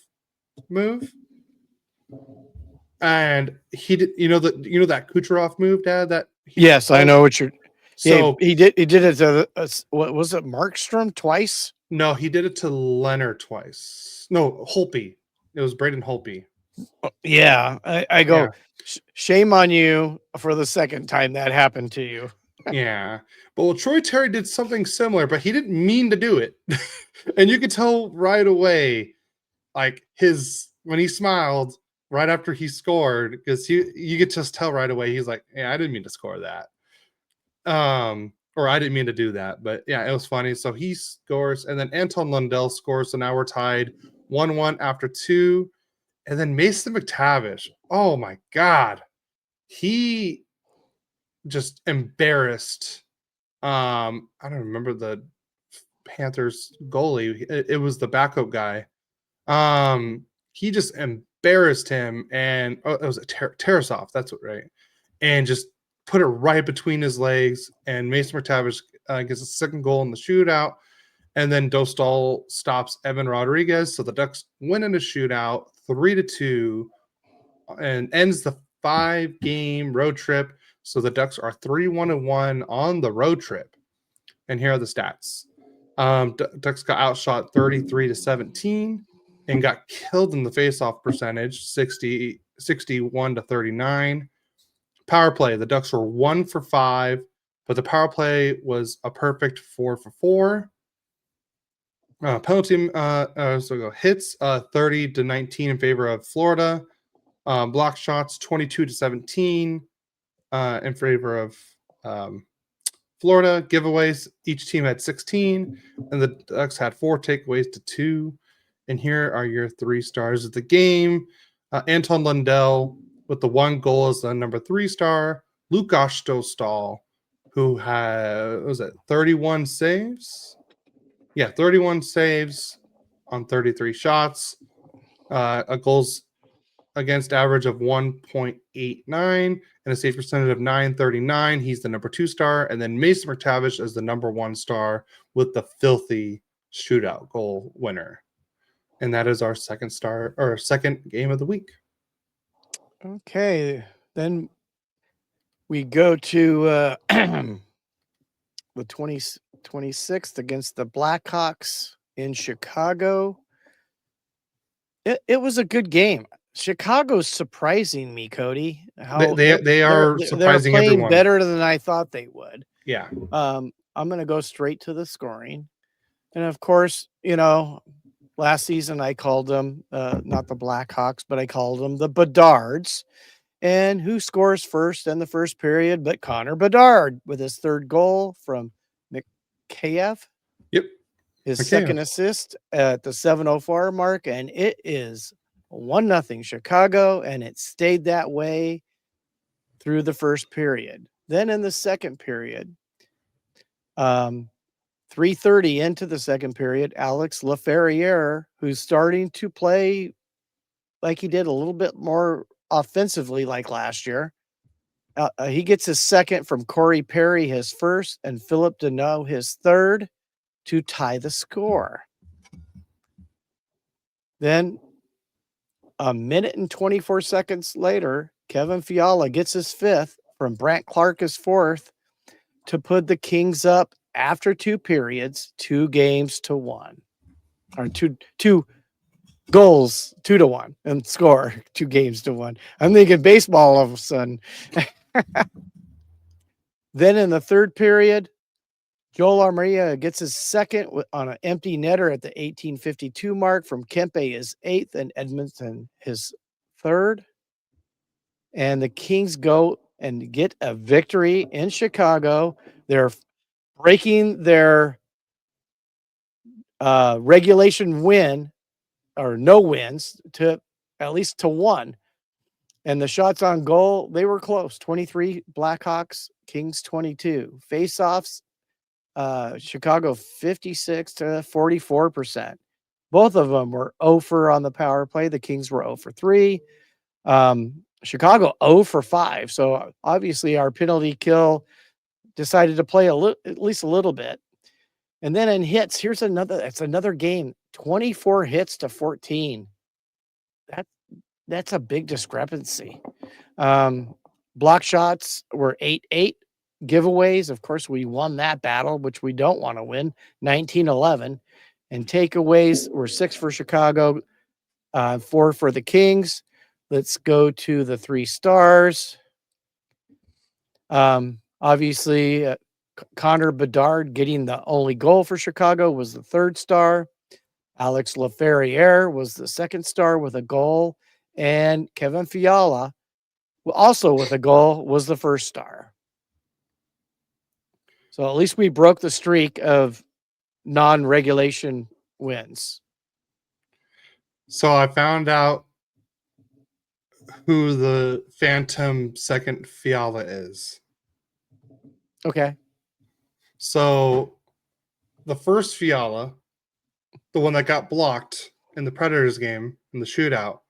and he did, that Kucherov move, Dad. Yes, I know what you're. So he did it to what was it, Markstrom twice? No, he did it to Leonard twice. No, Holtby. It was Braden Holtby. Yeah, I go, shame on you for the second time that happened to you. Yeah. But Troy Terry did something similar, but he didn't mean to do it. And you could tell right away, like when he smiled right after he scored, because you could just tell right away, he's like, yeah, I didn't mean to score that. Or I didn't mean to do that, but yeah, it was funny. So he scores, and then Anton Lundell scores. So now we're tied 1-1 after 2. And then Mason McTavish. Oh my God. He just embarrassed I don't remember the Panthers goalie. It was the backup guy. He just embarrassed him, and it was a Tarasov. That's what, right? And just put it right between his legs. And Mason McTavish gets a second goal in the shootout, and then Dostal stops Evan Rodriguez. So the Ducks win in a shootout, 3-2, and ends the 5-game road trip. So the Ducks are 3-1-1 on the road trip. And here are the stats. Ducks got outshot 33-17 and got killed in the faceoff percentage, 61-39. Power play, the Ducks were 1 for 5, but the power play was a perfect 4 for 4. Penalty hits 30-19 in favor of Florida. Block shots 22-17 in favor of Florida. Giveaways, each team had 16, and the Ducks had 4 takeaways to 2. And here are your 3 stars of the game. Anton Lundell with the 1 goal as the number 3 star. Lukas Dostal, who had, was it 31 saves? Yeah, 31 saves on 33 shots. A goals against average of 1.89 and a save percentage of 939. He's the number 2 star. And then Mason McTavish is the number 1 star with the filthy shootout goal winner. And that is our second star, or second game of the week. Okay, then we go to the 26th against the Blackhawks in Chicago. It was a good game. Chicago's surprising me, Cody. They are surprising playing everyone. better than I thought they would. Yeah. I'm going to go straight to the scoring. And of course, last season I called them not the Blackhawks, but I called them the Bedards. And who scores first in the first period but Connor Bedard with his 3rd goal from McTavish. Yep. His second assist at the 7:04 mark, and it is 1-0 Chicago, and it stayed that way through the first period. Then in the second period, 3:30 into the second period, Alex Laferriere, who's starting to play like he did a little bit more offensively like last year, he gets his second from Corey Perry, his first, and Philip Deneau, his third, to tie the score. Then a minute and 24 seconds later, Kevin Fiala gets his 5th from Brant Clark, his 4th, to put the Kings up after 2 periods, 2 games to 1. Or two goals, 2-1, and score 2 games to 1. I'm thinking baseball all of a sudden. Then in the third period, Joel Armaria gets his second on an empty netter at the 18:52 mark from Kempe, his 8th, and Edmonton, his 3rd. And the Kings go and get a victory in Chicago. They're breaking their regulation win or no wins to at least to 1. And the shots on goal, they were close. 23 Blackhawks, Kings 22. Face-offs, Chicago 56 to 44%. Both of them were 0 for on the power play. The Kings were 0 for 3. Chicago 0 for 5. So obviously our penalty kill decided to play at least a little bit. And then in hits, it's another game. 24 hits to 14. That's a big discrepancy. Block shots were 8-8. Giveaways, of course, we won that battle, which we don't want to win, 19-11. And takeaways were 6 for Chicago, 4 for the Kings. Let's go to the 3 stars. Obviously, Connor Bedard getting the only goal for Chicago was the 3rd star. Alex Laferriere was the 2nd star with a goal. And Kevin Fiala, also with a goal, was the 1st star. So at least we broke the streak of non-regulation wins. So I found out who the Phantom 2nd Fiala is. Okay. So the first Fiala, the one that got blocked in the Predators game in the shootout,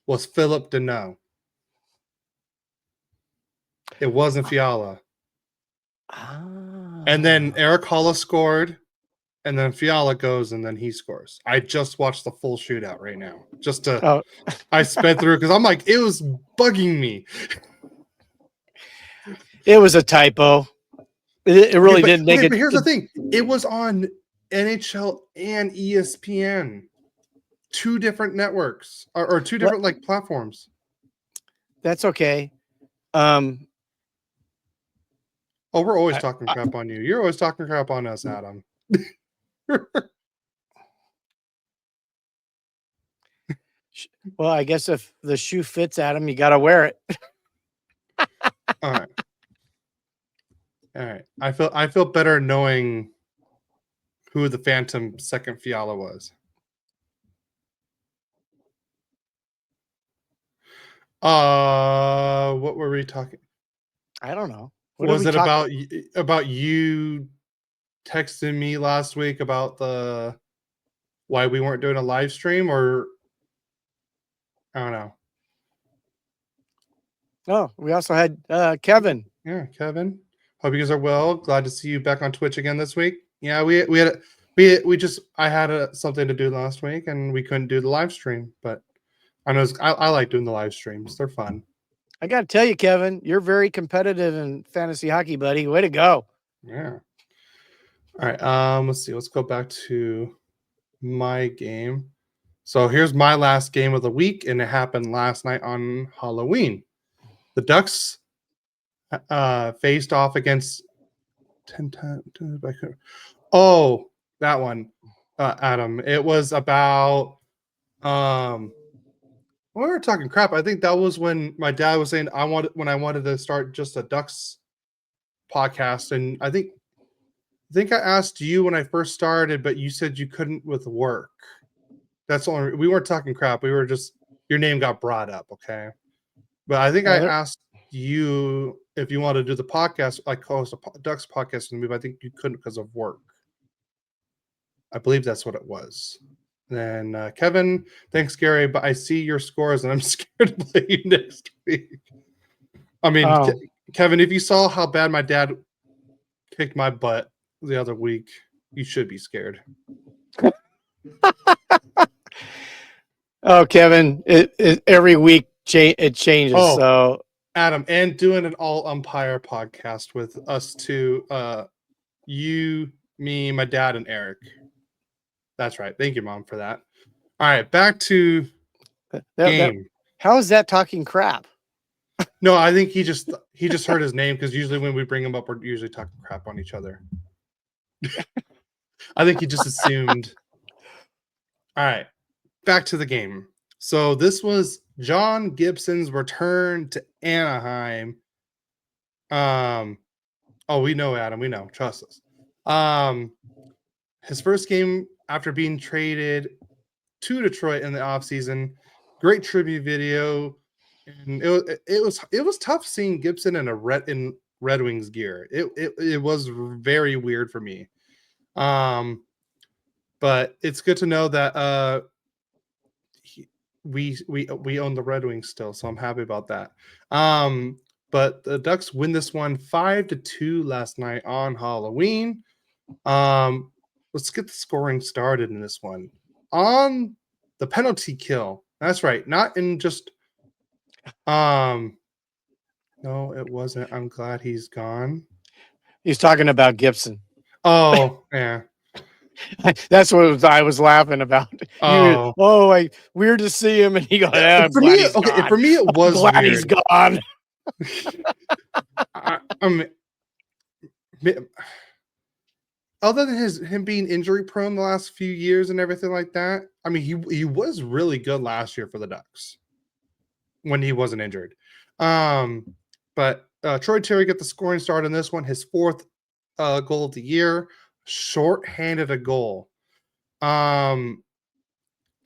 was Philip Deneau. It wasn't Fiala. And then Eric Hollis scored, and then Fiala goes, and then he scores. I just watched the full shootout right now. I sped through because I'm like, it was bugging me. It was a typo. It really didn't make it. But here's the thing. It was on NHL and ESPN. Two different networks or two different like platforms. That's okay. Oh, we're always talking crap on you. You're always talking crap on us, Adam. Well, I guess if the shoe fits Adam, you got to wear it. All right. I feel better knowing who the Phantom second Fiala was. What were we talking? I don't know. Was it about you texting me last week about why we weren't doing a live stream, or I don't know. Oh, we also had Kevin. Yeah, Kevin. Hope you guys are well. Glad to see you back on Twitch again this week. Yeah, I had something to do last week and we couldn't do the live stream, but I know I like doing the live streams. They're fun. I got to tell you, Kevin, you're very competitive in fantasy hockey, buddy. Way to go. Yeah. All right. Let's see. Let's go back to my game. So here's my last game of the week, and it happened last night on Halloween. The Ducks faced off against 10 times. Oh, that one, Adam. It was about we were talking crap. I think that was when my dad was saying I wanted to start just a Ducks podcast, and I think I asked you when I first started, but you said you couldn't with work. That's all. We weren't talking crap. We were just your name got brought up, okay? But I think I asked you if you wanted to do the podcast, like host a Ducks podcast with me, but I think you couldn't because of work. I believe that's what it was. Then Kevin, thanks, Gary, but I see your scores and I'm scared to play you next week. I mean, Kevin, if you saw how bad my dad kicked my butt the other week, you should be scared. Oh, Kevin, it every week it changes. Oh, so Adam, and doing an all umpire podcast with us two, you, me, my dad, and Eric. That's right. Thank you, Mom, for that. All right, back to game. How is that talking crap? No, I think he just heard his name because usually when we bring him up, we're usually talking crap on each other. I think he just assumed. All right, back to the game. So this was John Gibson's return to Anaheim. Oh, we know, Adam. We know. Trust us. His first game after being traded to Detroit in the offseason. Great tribute video. And it was tough seeing Gibson in Red Wings gear. It was very weird for me. But it's good to know that we own the Red Wings still, so I'm happy about that. But the Ducks win this one 5-2 last night on Halloween. Let's get the scoring started in this one. On the penalty kill. That's right. Not in just no, it wasn't. I'm glad he's gone. He's talking about Gibson. Oh, yeah. That's what I was laughing about. Weird to see him, and he goes, for me, it was glad weird. He's gone. Other than him being injury prone the last few years and everything like that, I mean, he was really good last year for the Ducks when he wasn't injured. But Troy Terry got the scoring start in this one, his fourth goal of the year, short-handed a goal. And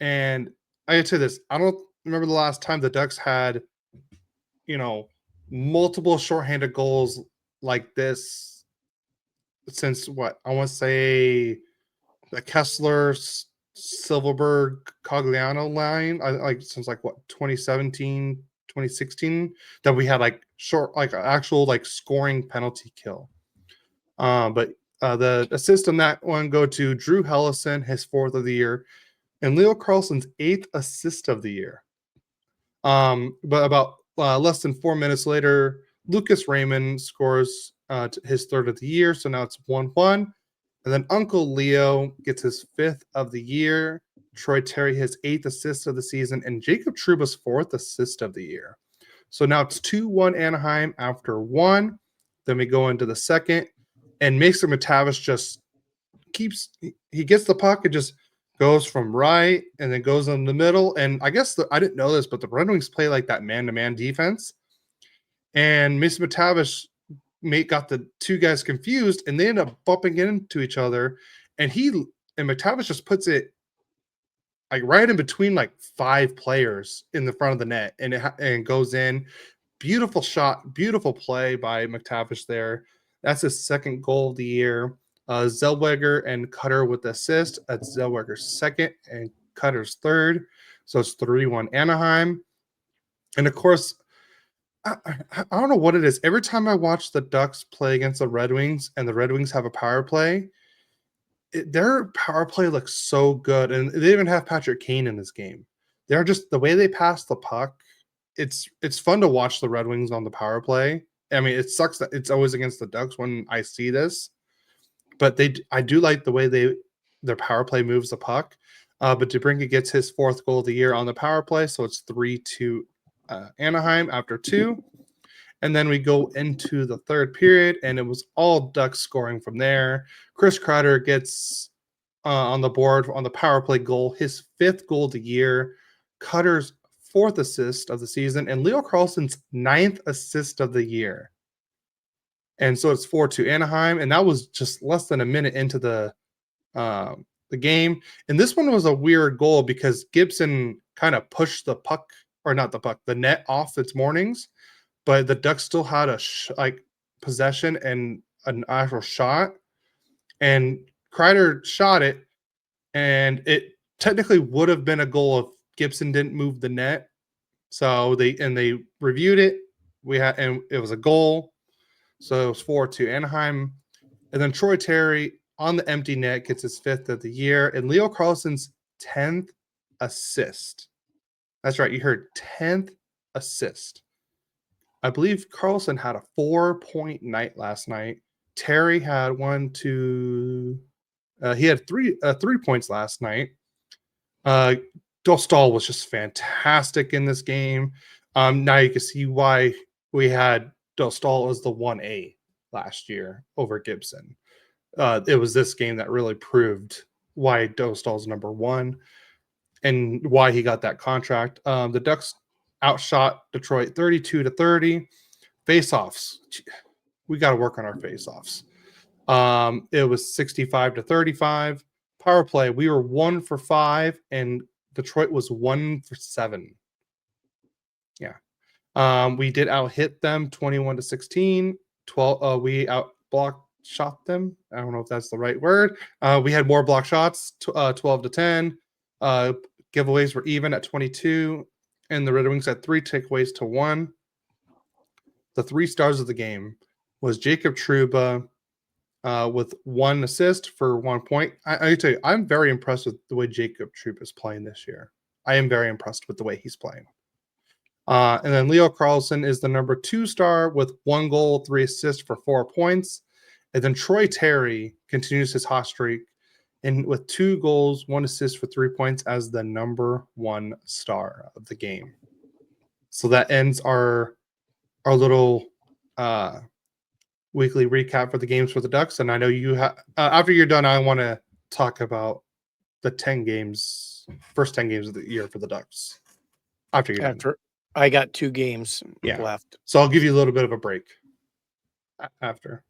I gotta say this, I don't remember the last time the Ducks had, multiple short-handed goals like this since what I want to say the Kessler Silverberg Cogliano line, like since like what 2017, 2016, that we had like short, like actual like scoring penalty kill. But the assist on that one go to Drew Hellison, his 4th of the year, and Leo Carlson's 8th assist of the year. But about less than 4 minutes later, Lucas Raymond scores his 3rd of the year, so now it's 1-1. And then Uncle Leo gets his 5th of the year. Troy Terry his 8th assist of the season, and Jacob Trouba's 4th assist of the year. So now it's 2-1 Anaheim after 1. Then we go into the second, and Mason McTavish just he gets the puck and just goes from right and then goes in the middle. And I guess I didn't know this, but the Red Wings play like that man-to-man defense. And Mason McTavish got the two guys confused, and they end up bumping into each other. And McTavish just puts it like right in between like 5 players in the front of the net, and it goes in. Beautiful shot, beautiful play by McTavish there. That's his 2nd goal of the year. Zellweger and Cutter with the assist. That's Zellweger's 2nd and Cutter's 3rd. So it's 3-1 Anaheim. And of course, I don't know what it is. Every time I watch the Ducks play against the Red Wings and the Red Wings have a power play, their power play looks so good. And they even have Patrick Kane in this game. They're just the way they pass the puck. It's fun to watch the Red Wings on the power play. I mean, it sucks that it's always against the Ducks when I see this, but I do like the way their power play moves the puck. But DeBrincat gets his 4th goal of the year on the power play, so it's 3-2 Anaheim after 2. And then we go into the 3rd period, and it was all Ducks scoring from there. Chris Kreider gets on the board on the power play goal, his 5th goal of the year. Cutter's 4th assist of the season, and Leo Carlson's 9th assist of the year. And so it's 4-2 Anaheim, and that was just less than a minute into the game. And this one was a weird goal because Gibson kind of pushed the puck, or not the puck, the net off its moorings, but the Ducks still had a possession and an actual shot. And Kreider shot it, and it technically would have been a goal if Gibson didn't move the net. So they reviewed it. And it was a goal. So it was 4-2 Anaheim. And then Troy Terry on the empty net gets his 5th of the year, and Leo Carlson's 10th assist. That's right, you heard 10th assist. I believe Carlson had a 4-point night last night. Terry had he had 3 points last night. Dostal was just fantastic in this game. Now you can see why we had Dostal as the 1A last year over Gibson. It was this game that really proved why Dostal's number 1 and why he got that contract. The Ducks outshot Detroit 32-30. Face-offs. We got to work on our face-offs. It was 65-35. Power play, we were 1 for 5, and Detroit was 1 for 7. Yeah. We did out-hit them 21-16. 12. We out-block shot them. I don't know if that's the right word. We had more block shots, 12-10. Giveaways were even at 22, and the Red Wings had 3 takeaways to 1. The 3 stars of the game was Jacob Trouba with 1 assist for 1 point. I tell you, I'm very impressed with the way Jacob Trouba is playing this year. I am very impressed with the way he's playing. And then Leo Carlson is the number 2 star with 1 goal, 3 assists for 4 points. And then Troy Terry continues his hot streak and with 2 goals, 1 assist for 3 points as the number 1 star of the game. So that ends our little weekly recap for the games for the Ducks. And I know you have, after you're done, I want to talk about the first 10 games of the year for the Ducks. After you're done. I got 2 games left. So I'll give you a little bit of a break after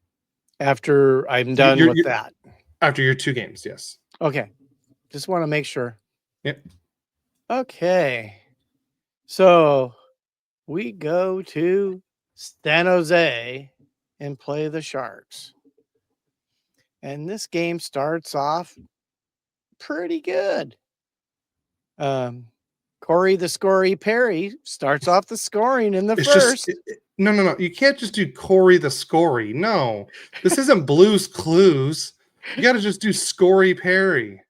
I'm done with that. After your 2 games, yes. Okay. Just want to make sure. Yep. Okay. So we go to San Jose and play the Sharks. And this game starts off pretty good. Corey the Scory Perry starts off the scoring in the It's first. No. You can't just do Corey the Scory. No, this isn't Blue's Clues. You got to just do Scory Perry.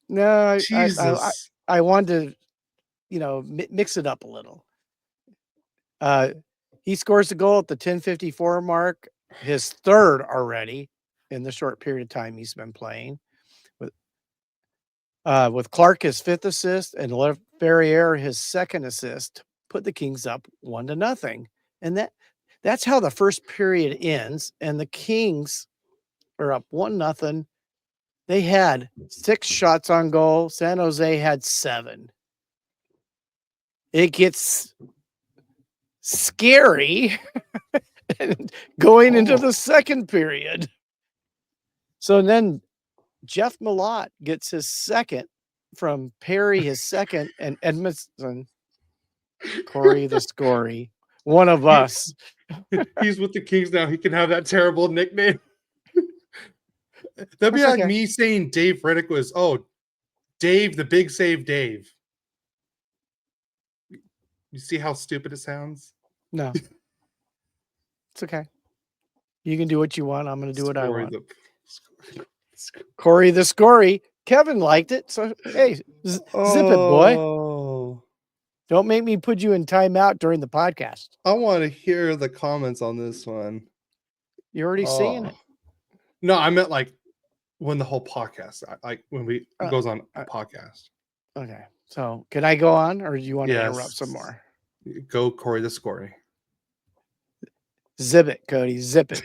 No, Jesus. I wanted to, mix it up a little. He scores a goal at the 10:54 mark, his third already in the short period of time he's been playing. With Clark his fifth assist and Ferrier his second assist, put the Kings up 1-0. And that's how the first period ends. And the Kings are up 1-0. They had 6 shots on goal. San Jose had 7. It gets scary going into the second period. So then Jeff Malott gets his second from Perry, his second, and Edmondson, Corey the Scory, one of us. He's with the Kings now. He can have that terrible nickname. That'd be like me saying Dave Riddick was, Dave, the big save Dave. You see how stupid it sounds? No. It's okay. You can do what you want. I'm going to do what I want. Corey the Scory. Kevin liked it. So, hey, zip it, boy. Don't make me put you in timeout during the podcast. I want to hear the comments on this one. You're already seeing it. No, I meant like when the whole podcast, like when it goes on a podcast. Okay. So can I go on or do you want to interrupt some more? Go Corey the Scory. Zip it, Cody. Zip it.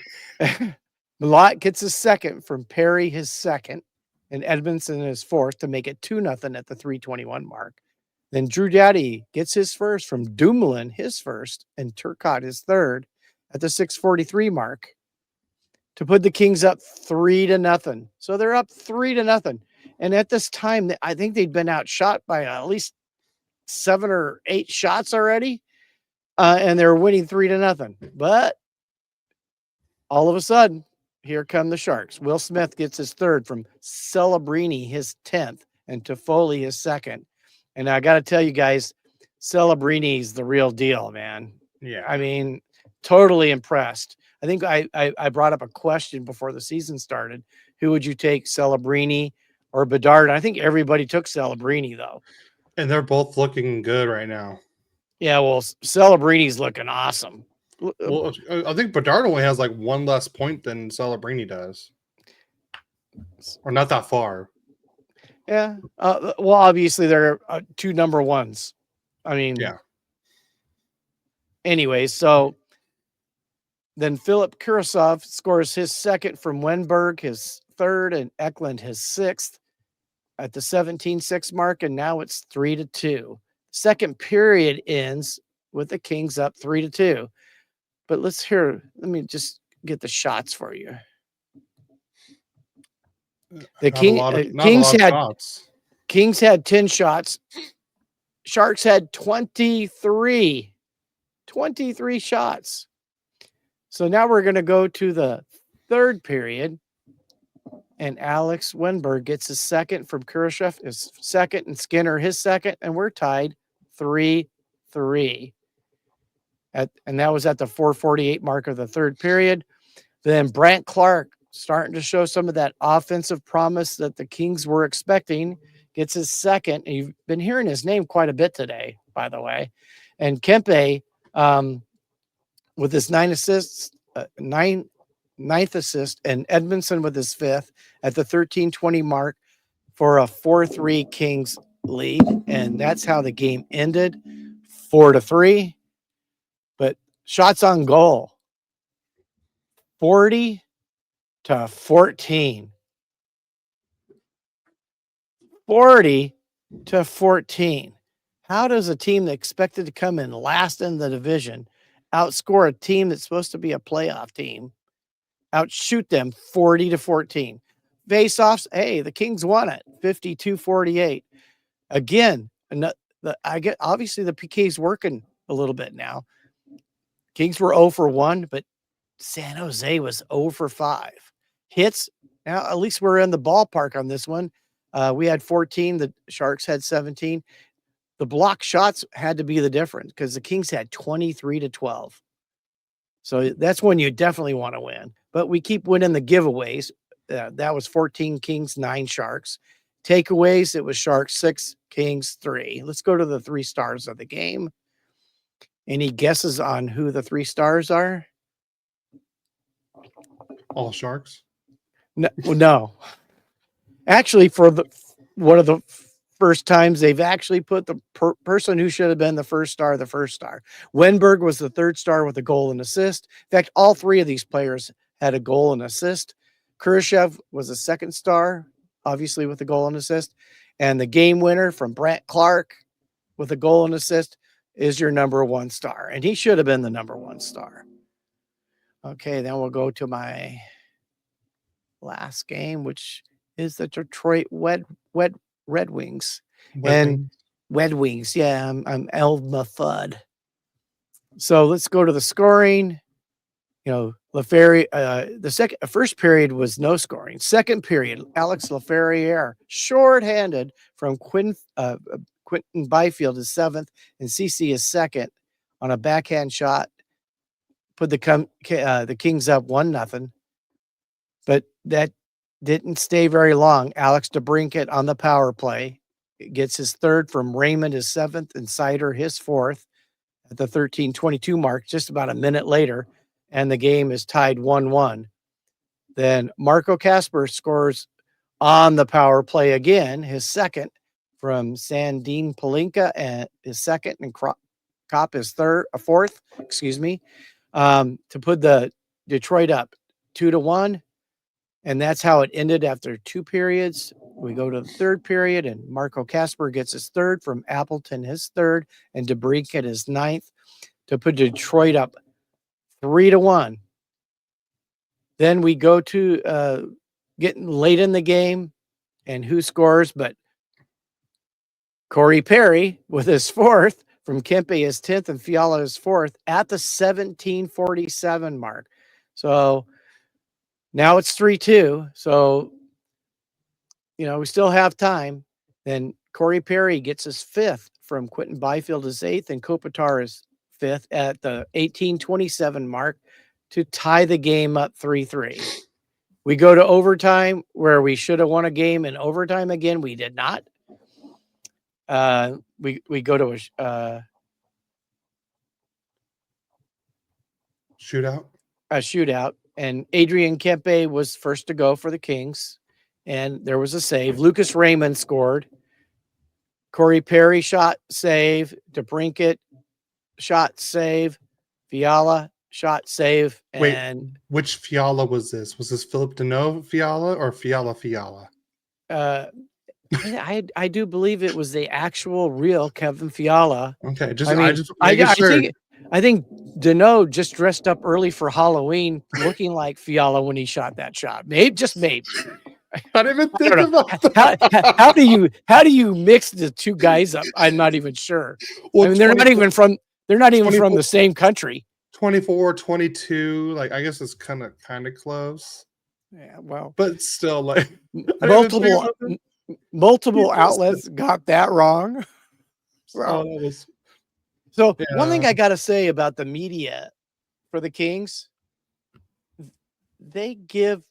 Malott gets his second from Perry, his second, and Edmondson his fourth to make it 2-0 at the 3:21 mark. Then Drew Doughty gets his first from Dumoulin, his first, and Turcotte his third at the 6:43 mark to put the Kings up 3-0. So they're up 3-0. And at this time, I think they'd been outshot by at least 7 or 8 shots already. And they're winning 3-0. But all of a sudden, here come the Sharks. Will Smith gets his third from Celebrini, his 10th, and Toffoli his second. And I got to tell you guys, Celebrini's the real deal, man. Yeah. I mean, totally impressed. I think I brought up a question before the season started. Who would you take, Celebrini or Bedard? I think everybody took Celebrini, though. And they're both looking good right now. Yeah, well, Celebrini's looking awesome. Well, I think Bedard only has like 1 less point than Celebrini does. Or not that far. Yeah. Well, obviously, they're 2 number ones. I mean, yeah. Anyway, so then Philip Kucherov scores his second from Wenberg, his third, and Eklund his sixth at the 17-6 mark, and now it's 3-2. Second period ends with the Kings up 3-2. But let me just get the shots for you. The Kings had 10 shots. Sharks had 23 shots. So now we're going to go to the third period, and Alex Wenberg gets his second from Kucherov, his second, and Skinner his second, and we're tied 3-3. And that was at the 4:48 mark of the third period. Then Brandt Clark, starting to show some of that offensive promise that the Kings were expecting, gets his second. And you've been hearing his name quite a bit today, by the way. And Kempe, with his 9 assists, ninth assist, and Edmondson with his 5th at the 13:20 mark for a 4-3 Kings lead. And that's how the game ended, 4-3. But shots on goal, 40-14. 40-14. How does a team that expected to come in last in the division outscore a team that's supposed to be a playoff team, outshoot them 40-14? Face-offs, hey, the Kings won it, 52-48. Again, obviously the PK's working a little bit now. Kings were 0 for 1, but San Jose was 0 for 5. Hits Now, at least we're in the ballpark on this one. We had 14. The Sharks had 17. The block shots had to be the difference because the Kings had 23-12. So that's when you definitely want to win. But we keep winning the giveaways. That was 14 Kings, 9 Sharks. Takeaways, it was Sharks 6, Kings 3. Let's go to the 3 stars of the game. Any guesses on who the 3 stars are? All Sharks? No. Actually, for one of the first times they've actually put the person who should have been the first star. Wenberg was the 3rd star with a goal and assist. In fact, all 3 of these players had a goal and assist. Kucherov was the 2nd star, obviously with a goal and assist. And the game winner from Brant Clark with a goal and assist is your number 1 star. And he should have been the number 1 star. Okay, then we'll go to my last game, which is the Detroit Red Wings. Red Wings. Yeah, I'm Elma Fudd. So let's go to the scoring. You know, Laferriere, the first period was no scoring. Second period, Alex Laferriere, shorthanded from Quentin Byfield is 7th and CC is 2nd on a backhand shot. Put the Kings up 1-0. But that didn't stay very long. Alex DeBrincat on the power play gets his 3rd from Raymond, his 7th, and Sider his 4th at the 13:22 mark, just about a minute later, and the game is tied 1-1. Then Marco Kasper scores on the power play again, his 2nd from Sandin Palinka, and his 2nd, and Kopp his 4th, to put the Detroit up 2-1. And that's how it ended after 2 periods. We go to the 3rd period, and Marco Kasper gets his 3rd from Appleton, his 3rd, and DeBrincat his 9th to put Detroit up 3-1. Then we go to getting late in the game, and who scores but Corey Perry with his 4th from Kempe his 10th and Fiala his 4th at the 17:47 mark. So now it's 3-2. So, we still have time. Then Corey Perry gets his 5th from Quentin Byfield his 8th and Kopitar his 5th at the 18:27 mark to tie the game up 3-3. We go to overtime where we should have won a game in overtime again. We did not. We go to a shootout. And Adrian Kempe was first to go for the Kings, and there was a save. Lucas Raymond scored. Corey Perry shot, save. DeBrincat shot, save. Fiala shot, save. And wait, which Fiala was this? Was this Philip Deneau Fiala or Fiala? I do believe it was the actual real Kevin Fiala. Okay, I think Deneau just dressed up early for Halloween, looking like Fiala when he shot that shot. Maybe. I didn't even think about that. How do you mix the 2 guys up? I'm not even sure. Well, they're not even from the same country. 24, 22, like I guess it's kind of close. Yeah, well, but still, like multiple outlets got that wrong. So one thing I got to say about the media for the Kings, they give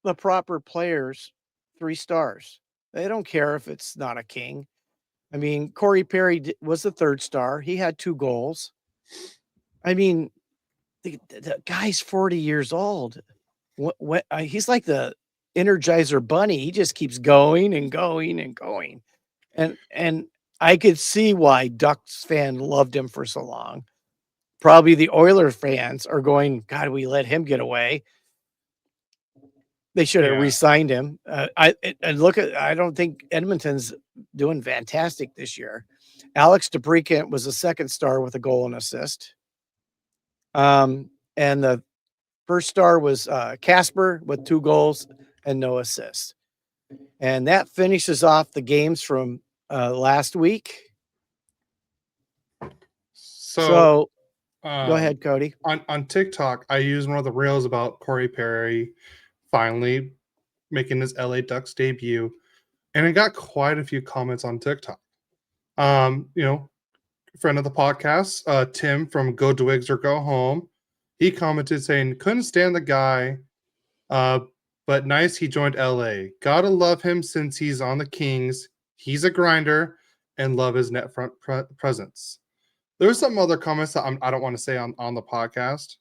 the proper players 3 stars. They don't care if it's not a King. I mean, Corey Perry was the 3rd star. He had 2 goals. I mean, the guy's 40 years old. He's like the Energizer Bunny. He just keeps going and going and going. And I could see why Ducks fan loved him for so long. Probably the Oilers fans are going, God, we let him get away. They should have re-signed him. I don't think Edmonton's doing fantastic this year. Alex DeBrincat was the 2nd star with a goal and assist. And the first star was Kasper with 2 goals and no assists. And that finishes off the games from last week. So go ahead, Cody. On TikTok, I used one of the reels about Corey Perry finally making his LA Ducks debut, and it got quite a few comments on TikTok. Friend of the podcast, Tim from Go Dwigs or Go Home, he commented saying, couldn't stand the guy, but nice he joined LA. Gotta love him since he's on the Kings. He's a grinder and love his net front presence. There's some other comments that I don't want to say on the podcast.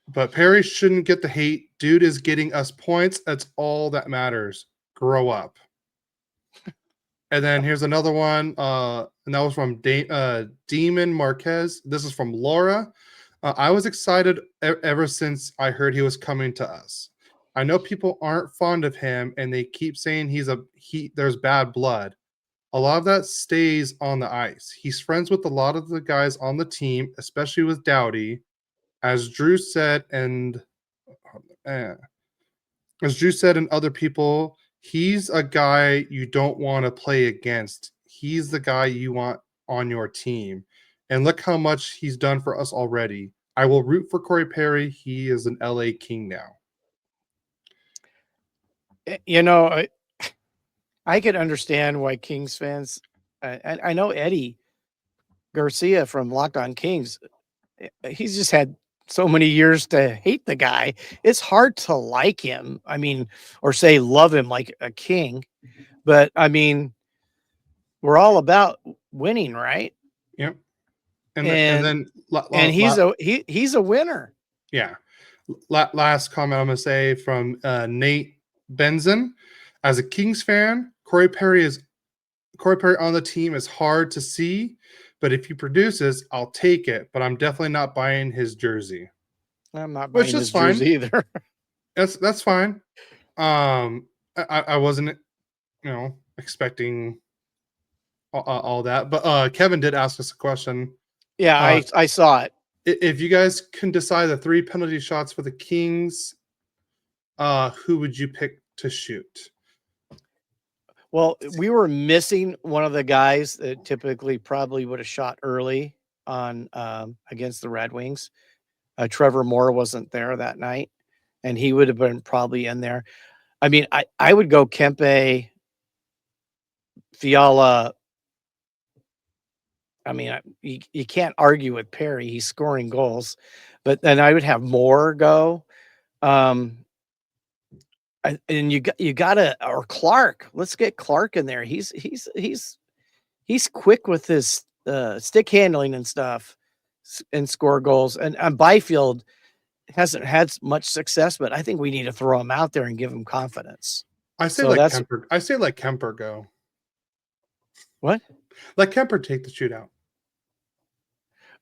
But Perry shouldn't get the hate. Dude is getting us points. That's all that matters. Grow up. And then here's another one. And that was from Demon Marquez. This is from Laura. I was excited ever since I heard he was coming to us. I know people aren't fond of him and they keep saying there's bad blood. A lot of that stays on the ice. He's friends with a lot of the guys on the team, especially with Doughty. As Drew said, and other people, he's a guy you don't want to play against. He's the guy you want on your team. And look how much he's done for us already. I will root for Corey Perry. He is an LA King now. You know, I could understand why Kings fans, I know Eddie Garcia from Locked On Kings, he's just had so many years to hate the guy. It's hard to like him. I mean, or say love him like a king. But I mean, we're all about winning, right? Yep. And he's a winner. Yeah. Last comment I'm gonna say from Nate Benson. As a Kings fan, Corey Perry on the team is hard to see, but if he produces, I'll take it. But I'm definitely not buying his jersey. I'm not buying his jersey either. That's fine. I wasn't, expecting all that. But Kevin did ask us a question. Yeah, I saw it. If you guys can decide the 3 penalty shots for the Kings, who would you pick to shoot? Well, we were missing one of the guys that typically probably would have shot early on against the Red Wings. Trevor Moore wasn't there that night, and he would have been probably in there. I mean, I would go Kempe, Fiala. I mean, you can't argue with Perry. He's scoring goals. But then I would have Moore go. And you got to, or Clark. Let's get Clark in there. He's quick with his stick handling and stuff and score goals. And Byfield hasn't had much success, but I think we need to throw him out there and give him confidence. I say let Kemper go. What? Let Kemper take the shootout.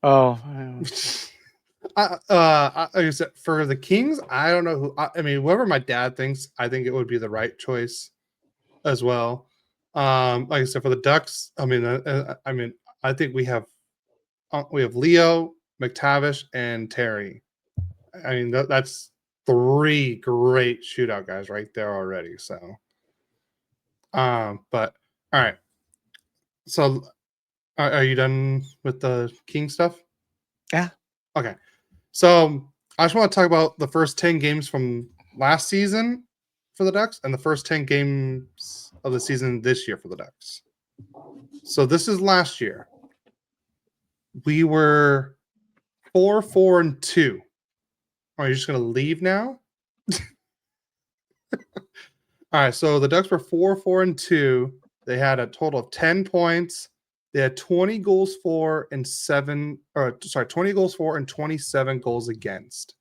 Oh, like I said, for the Kings, I don't know who. I mean, whoever my dad thinks, I think it would be the right choice as well. Like I said, for the Ducks, I think we have Leo, McTavish, and Terry. I mean, that's 3 great shootout guys right there already. So, but all right. So, are you done with the King stuff? Yeah. Okay. So I just want to talk about the first 10 games from last season for the Ducks and the first 10 games of the season this year for the Ducks. So this is last year. We were 4-4-2. Are you just going to leave now? All right. So the Ducks were 4-4-2. They had a total of 10 points. They had 20 goals for and 27 goals against.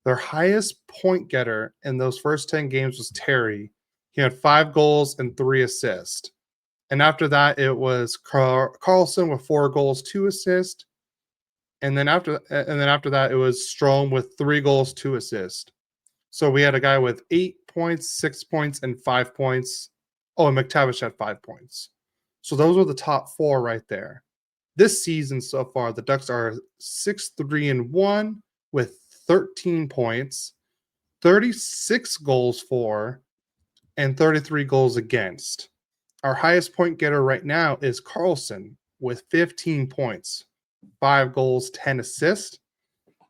Their highest point getter in those first 10 games was Terry. He had 5 goals and 3 assists. And after that, it was Carlson with 4 goals, 2 assists. And then after that, it was Strome with 3 goals, 2 assists. So we had a guy with 8 points, 6 points, and 5 points. Oh, and McTavish had 5 points. So those were the top 4 right there. This season so far, the Ducks are 6-3-1 with 13 points, 36 goals for, and 33 goals against. Our highest point getter right now is Carlson with 15 points, 5 goals, 10 assists.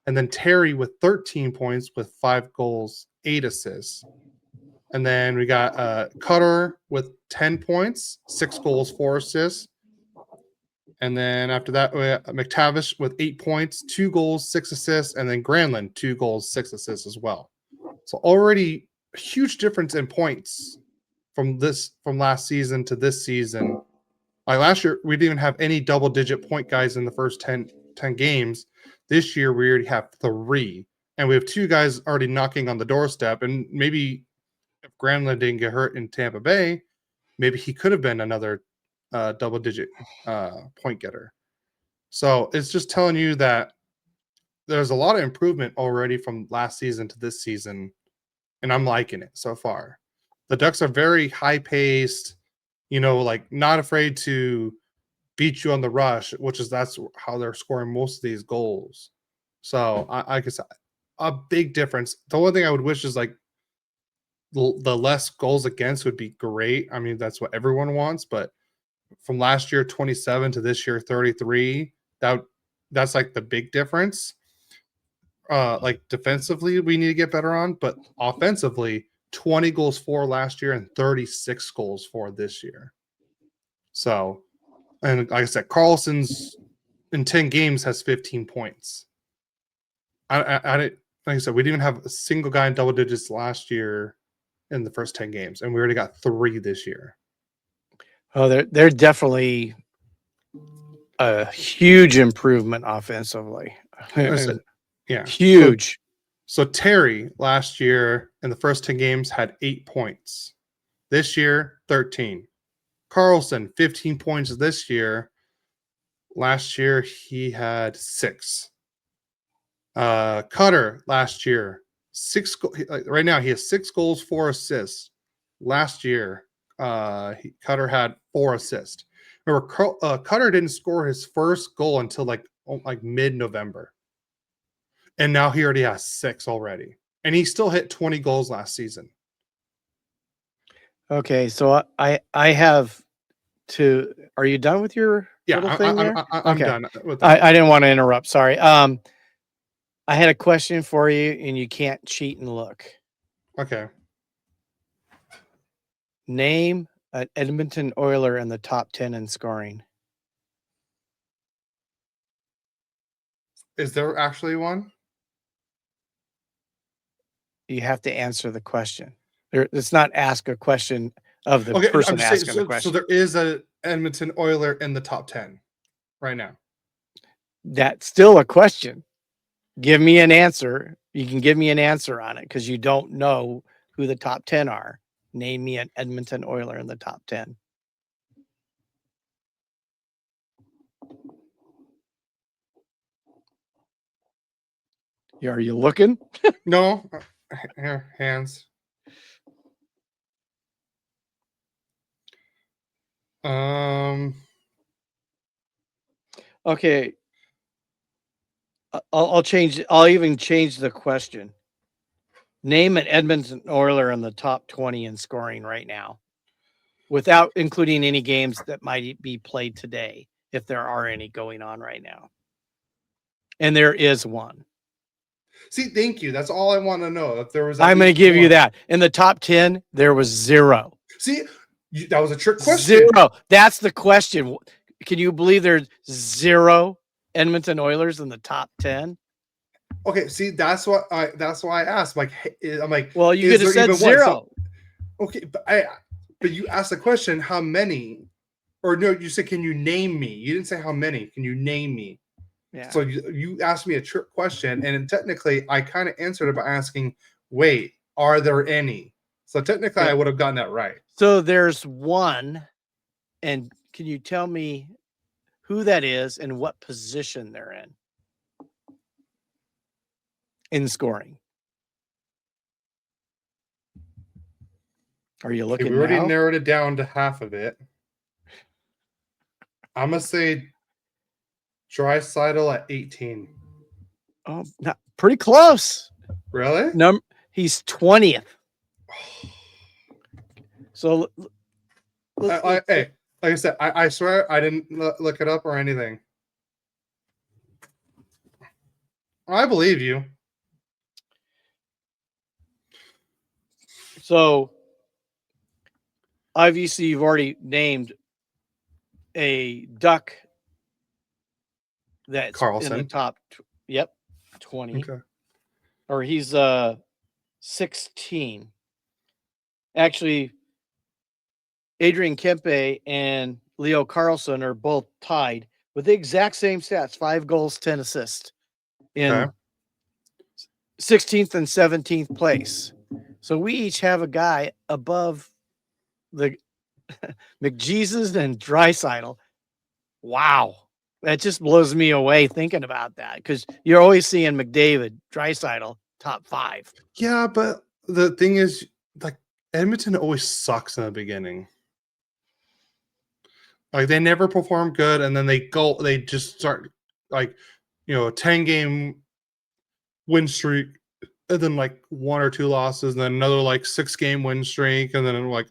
And then Terry with 13 points with 5 goals, 8 assists. And then we got Cutter with 10 points, 6 goals, 4 assists. And then after that, we have McTavish with 8 points, 2 goals, 6 assists. And then Granlund, 2 goals, 6 assists as well. So already a huge difference in points from last season to this season. Like last year, we didn't even have any double-digit point guys in the first 10 games. This year, we already have 3. And we have 2 guys already knocking on the doorstep. And maybe if Granlund didn't get hurt in Tampa Bay, maybe he could have been another double-digit point getter. So it's just telling you that there's a lot of improvement already from last season to this season, and I'm liking it so far. The Ducks are very high-paced, like not afraid to beat you on the rush, that's how they're scoring most of these goals. So I guess a big difference. The only thing I would wish is like the less goals against would be great. I mean, that's what everyone wants, but from last year 27 to this year 33, that's like the big difference. Like defensively, we need to get better on, but offensively, 20 goals for last year and 36 goals for this year. So, and like I said, Carlson's in 10 games has 15 points. I didn't, like I said, we didn't have a single guy in double digits last year in the first 10 games, and we already got 3 this year. Oh, they're definitely a huge improvement offensively. Yeah, huge. So Terry last year in the first 10 games had 8 points. This year, 13. Carlson, 15 points this year. Last year, he had 6. Cutter last year, 6. Right now, he has 6 goals, 4 assists. Last year, Cutter had 4 assists. Remember, Cutter didn't score his first goal until like mid-November. And now he already has 6 already. And he still hit 20 goals last season. Okay, so I have to. Are you done with your little thing there? I'm done with that. I didn't want to interrupt. Sorry. I had a question for you, and you can't cheat and look. Okay. Name an Edmonton Oiler in the top 10 in scoring. Is there actually one? You have to answer the question. It's not ask a question of the person asking the question. So there is an Edmonton Oiler in the top 10 right now. That's still a question. Give me an answer. You can give me an answer on it because you don't know who the top 10 are. Name me an Edmonton Oiler in the top 10. Are you looking? No. Here, hands. Okay. I'll change. I'll even change the question. Name an Edmonton Oiler in the top 20 in scoring right now, without including any games that might be played today, if there are any going on right now. And there is one. See, thank you. That's all I want to know. If there was, I'm going to give you that. In the top 10, there was 0. See, that was a trick question. 0. That's the question. Can you believe there's 0 Edmonton Oilers in the top 10? Okay, see, that's why I asked. I'm like, well, you could have said 0. So, okay, but you asked the question, how many? Or no, you said, can you name me? You didn't say how many. Can you name me? Yeah. So you asked me a trick question, and technically I kind of answered it by asking, wait, are there any? So technically I would have gotten that right. So there's one, and can you tell me who that is and what position they're in scoring? Are you looking? We already narrowed it down to half of it. I'm gonna say Draisaitl at 18. Oh, not pretty close. Really? He's 20th. So, hey, like I said, I swear I didn't look it up or anything. I believe you. So obviously you've already named a Duck that's in the Carlson. top 20. Okay. Or he's 16. Actually, Adrian Kempe and Leo Carlson are both tied with the exact same stats, 5 goals, 10 assists in Okay. 16th and 17th place. So we each have a guy above the McJesus and Draisaitl. Wow. That just blows me away thinking about that, because you're always seeing McDavid, Draisaitl, top 5. Yeah, but the thing is, like, Edmonton always sucks in the beginning. Like, they never perform good, and then they just start, like, a 10-game win streak, and then like 1 or 2 losses, and then another like 6-game win streak, and then like,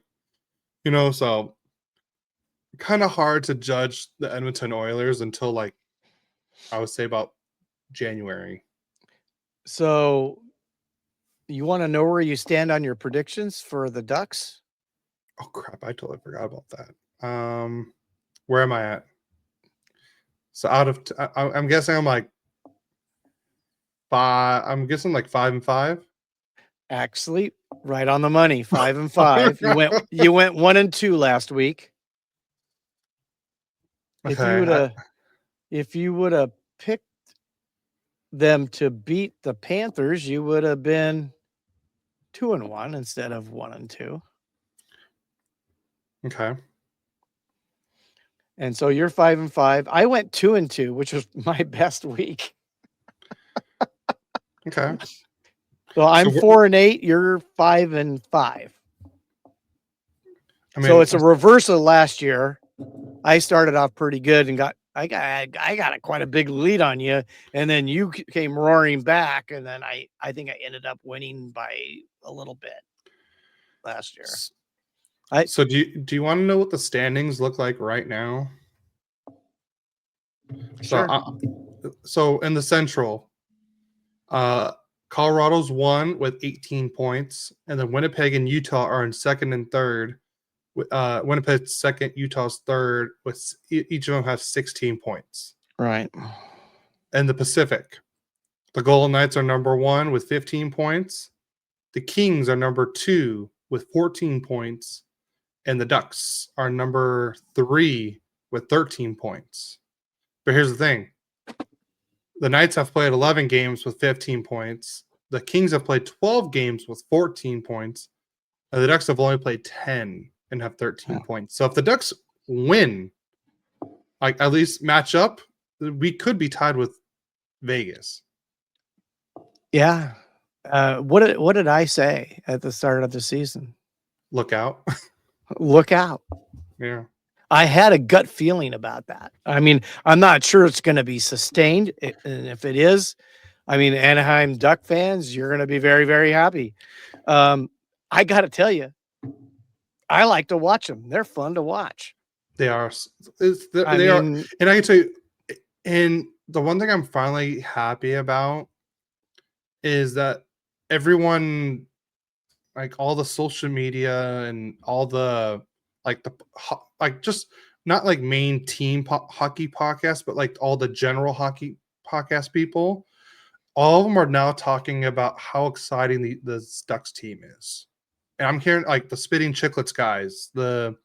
so kind of hard to judge the Edmonton Oilers until, like, I would say about January. So you want to know where you stand on your predictions for the Ducks? Oh crap! I totally forgot about that. Where am I at? So I'm guessing I'm like 5. I'm guessing like 5-5. Actually, right on the money, 5-5. You went 1-2 last week. Okay. If you would have picked them to beat the Panthers, you would have been 2-1 instead of 1-2. Okay. And so you're 5-5. I went 2-2, which was my best week. Okay. So I'm So 4-8. You're 5-5. I mean, So it's a reverse of last year. I started off pretty good and I got quite a big lead on you, and then you came roaring back, and then I think I ended up winning by a little bit last year. So do you want to know what the standings look like right now? Sure. So in the Central, Colorado's 1 with 18 points, and then Winnipeg and Utah are in second and third. Winnipeg's second, Utah's third, with each of them have 16 points. Right. In the Pacific, the Golden Knights are number 1 with 15 points. The Kings are number 2 with 14 points, and the Ducks are number 3 with 13 points. But here's the thing. The Knights have played 11 games with 15 points. The Kings have played 12 games with 14 points. And the Ducks have only played 10 and have 13 points. So if the Ducks win, like at least match up, we could be tied with Vegas. Yeah. What did I say at the start of the season? Look out. Look out. Yeah. I had a gut feeling about that. I mean, I'm not sure it's going to be sustained. And if it is, I mean, Anaheim Duck fans, you're going to be very, very happy. I got to tell you, I like to watch them. They're fun to watch. They are. They are. And I can tell you, and the one thing I'm finally happy about is that everyone, like all the social media and all the just not like main team hockey podcasts, but like all the general hockey podcast people, all of them are now talking about how exciting the Ducks team is. And I'm hearing like the Spitting Chicklets guys, the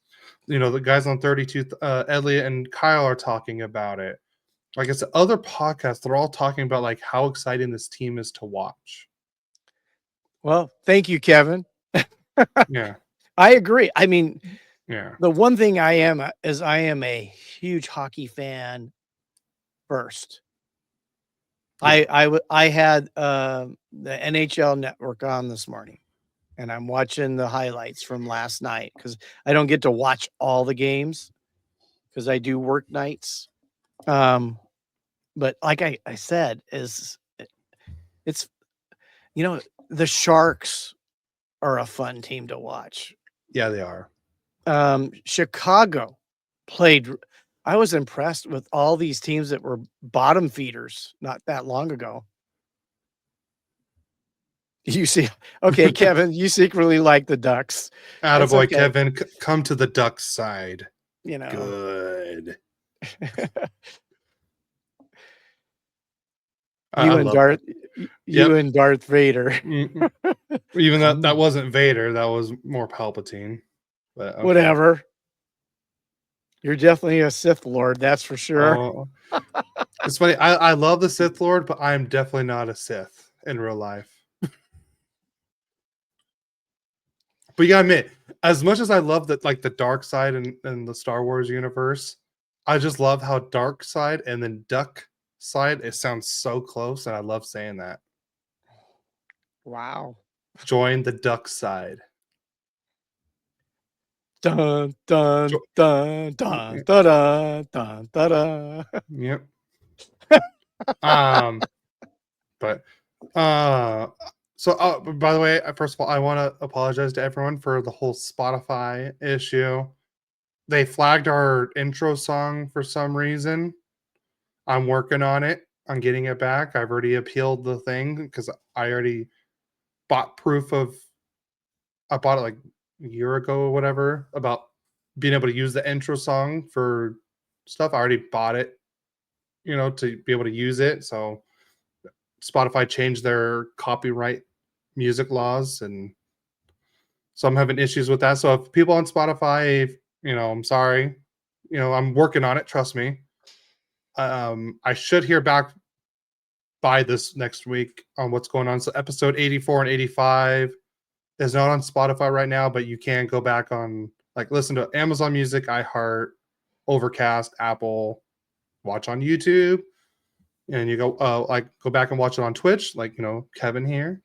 guys on 32, Elliot and Kyle are talking about it. Like it's other podcasts, they're all talking about like how exciting this team is to watch. Well, thank you, Kevin. Yeah. I agree. I mean, yeah. The one thing I am is I am a huge hockey fan first. Yeah. I had the NHL Network on this morning, and I'm watching the highlights from last night because I don't get to watch all the games because I do work nights. But like I said, it's the Sharks are a fun team to watch. Yeah, they are. Chicago played. I was impressed with all these teams that were bottom feeders not that long ago. You see, okay, Kevin, you secretly like the Ducks. That's Attaboy, okay. Kevin. Come to the Ducks side. You know. Good. You I and love Darth, that. you and Darth Vader. Even that wasn't Vader. That was more Palpatine. But okay. Whatever. You're definitely a Sith Lord, that's for sure. Oh, it's funny. I love the Sith Lord, but I am definitely not a Sith in real life. But you gotta admit, as much as I love that, like the dark side in the Star Wars universe, I just love how dark side and then duck side, it sounds so close, and I love saying that. Wow. Join the duck side. Dun dun dun dun dun dun dun dun. Yep. But so by the way, first of all, I want to apologize to everyone for the whole Spotify issue. They flagged our intro song for some reason. I'm working on it. I'm getting it back. I've already appealed the thing because I already bought proof of. I bought it like a year ago or whatever about being able to use the intro song for stuff. I already bought it, to be able to use it. So Spotify changed their copyright music laws, and so I'm having issues with that. So if people on Spotify, I'm sorry. I'm working on it. Trust me. I should hear back by this next week on what's going on. So episode 84 and 85 is not on Spotify right now, but you can go back on, like, listen to Amazon Music, iHeart, Overcast, Apple, watch on YouTube, and you go go back and watch it on Twitch, like Kevin here.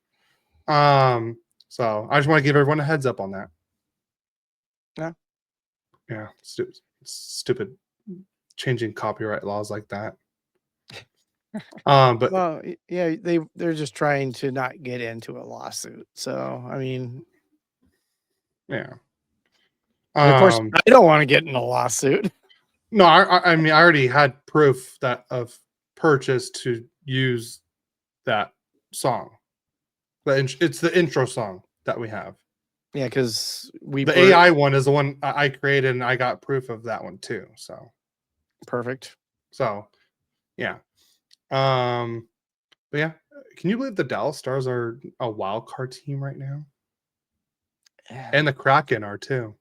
So I just want to give everyone a heads up on that. Yeah, stupid changing copyright laws like that. But well, yeah, they're just trying to not get into a lawsuit. So I mean, yeah. And of course, I don't want to get in a lawsuit. No, I mean, I already had proof of purchase to use that song. It's the intro song that we have. Yeah, because the AI one is the one I created, and I got proof of that one too. So perfect. So, yeah. But yeah, can you believe the Dallas Stars are a wild card team right now? Yeah. And the Kraken are too.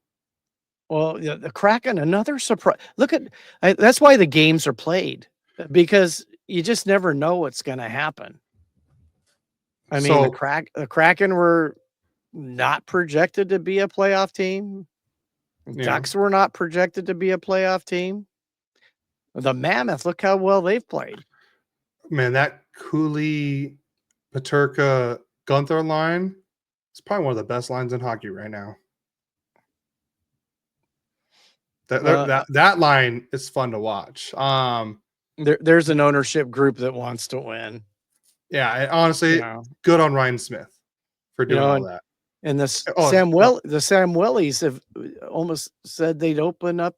Well, the Kraken, another surprise. Look at that's why the games are played, because you just never know what's going to happen. I mean, the Kraken were not projected to be a playoff team. Ducks were not projected to be a playoff team. The Mammoth, look how well they've played. Man, that Cooley, Peterka, Gunther line is probably one of the best lines in hockey right now. That line is fun to watch. There's an ownership group that wants to win. Yeah, honestly, good on Ryan Smith for doing all that. And the Sam Wellies have almost said they'd open up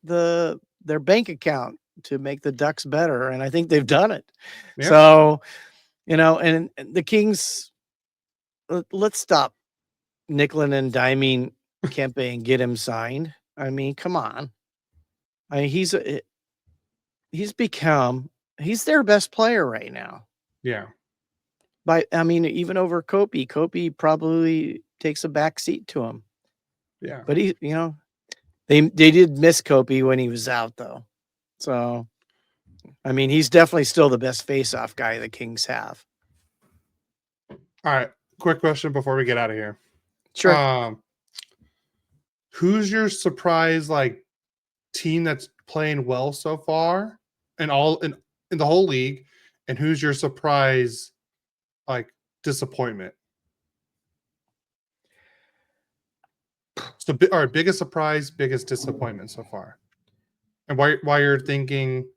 their bank account to make the Ducks better, and I think they've done it. Yeah. So, and the Kings, let's stop nickeling and diming Kempe and get him signed. I mean, come on. I mean, he's their best player right now. Yeah. I mean, even over Kopi. Kopi probably takes a back seat to him. Yeah. But they did miss Kopi when he was out, though. So, I mean, he's definitely still the best face-off guy the Kings have. All right. Quick question before we get out of here. Sure. Who's your surprise, team that's playing well so far in the whole league? And who's your surprise, disappointment? So, our biggest surprise, biggest disappointment so far. And why you're thinking,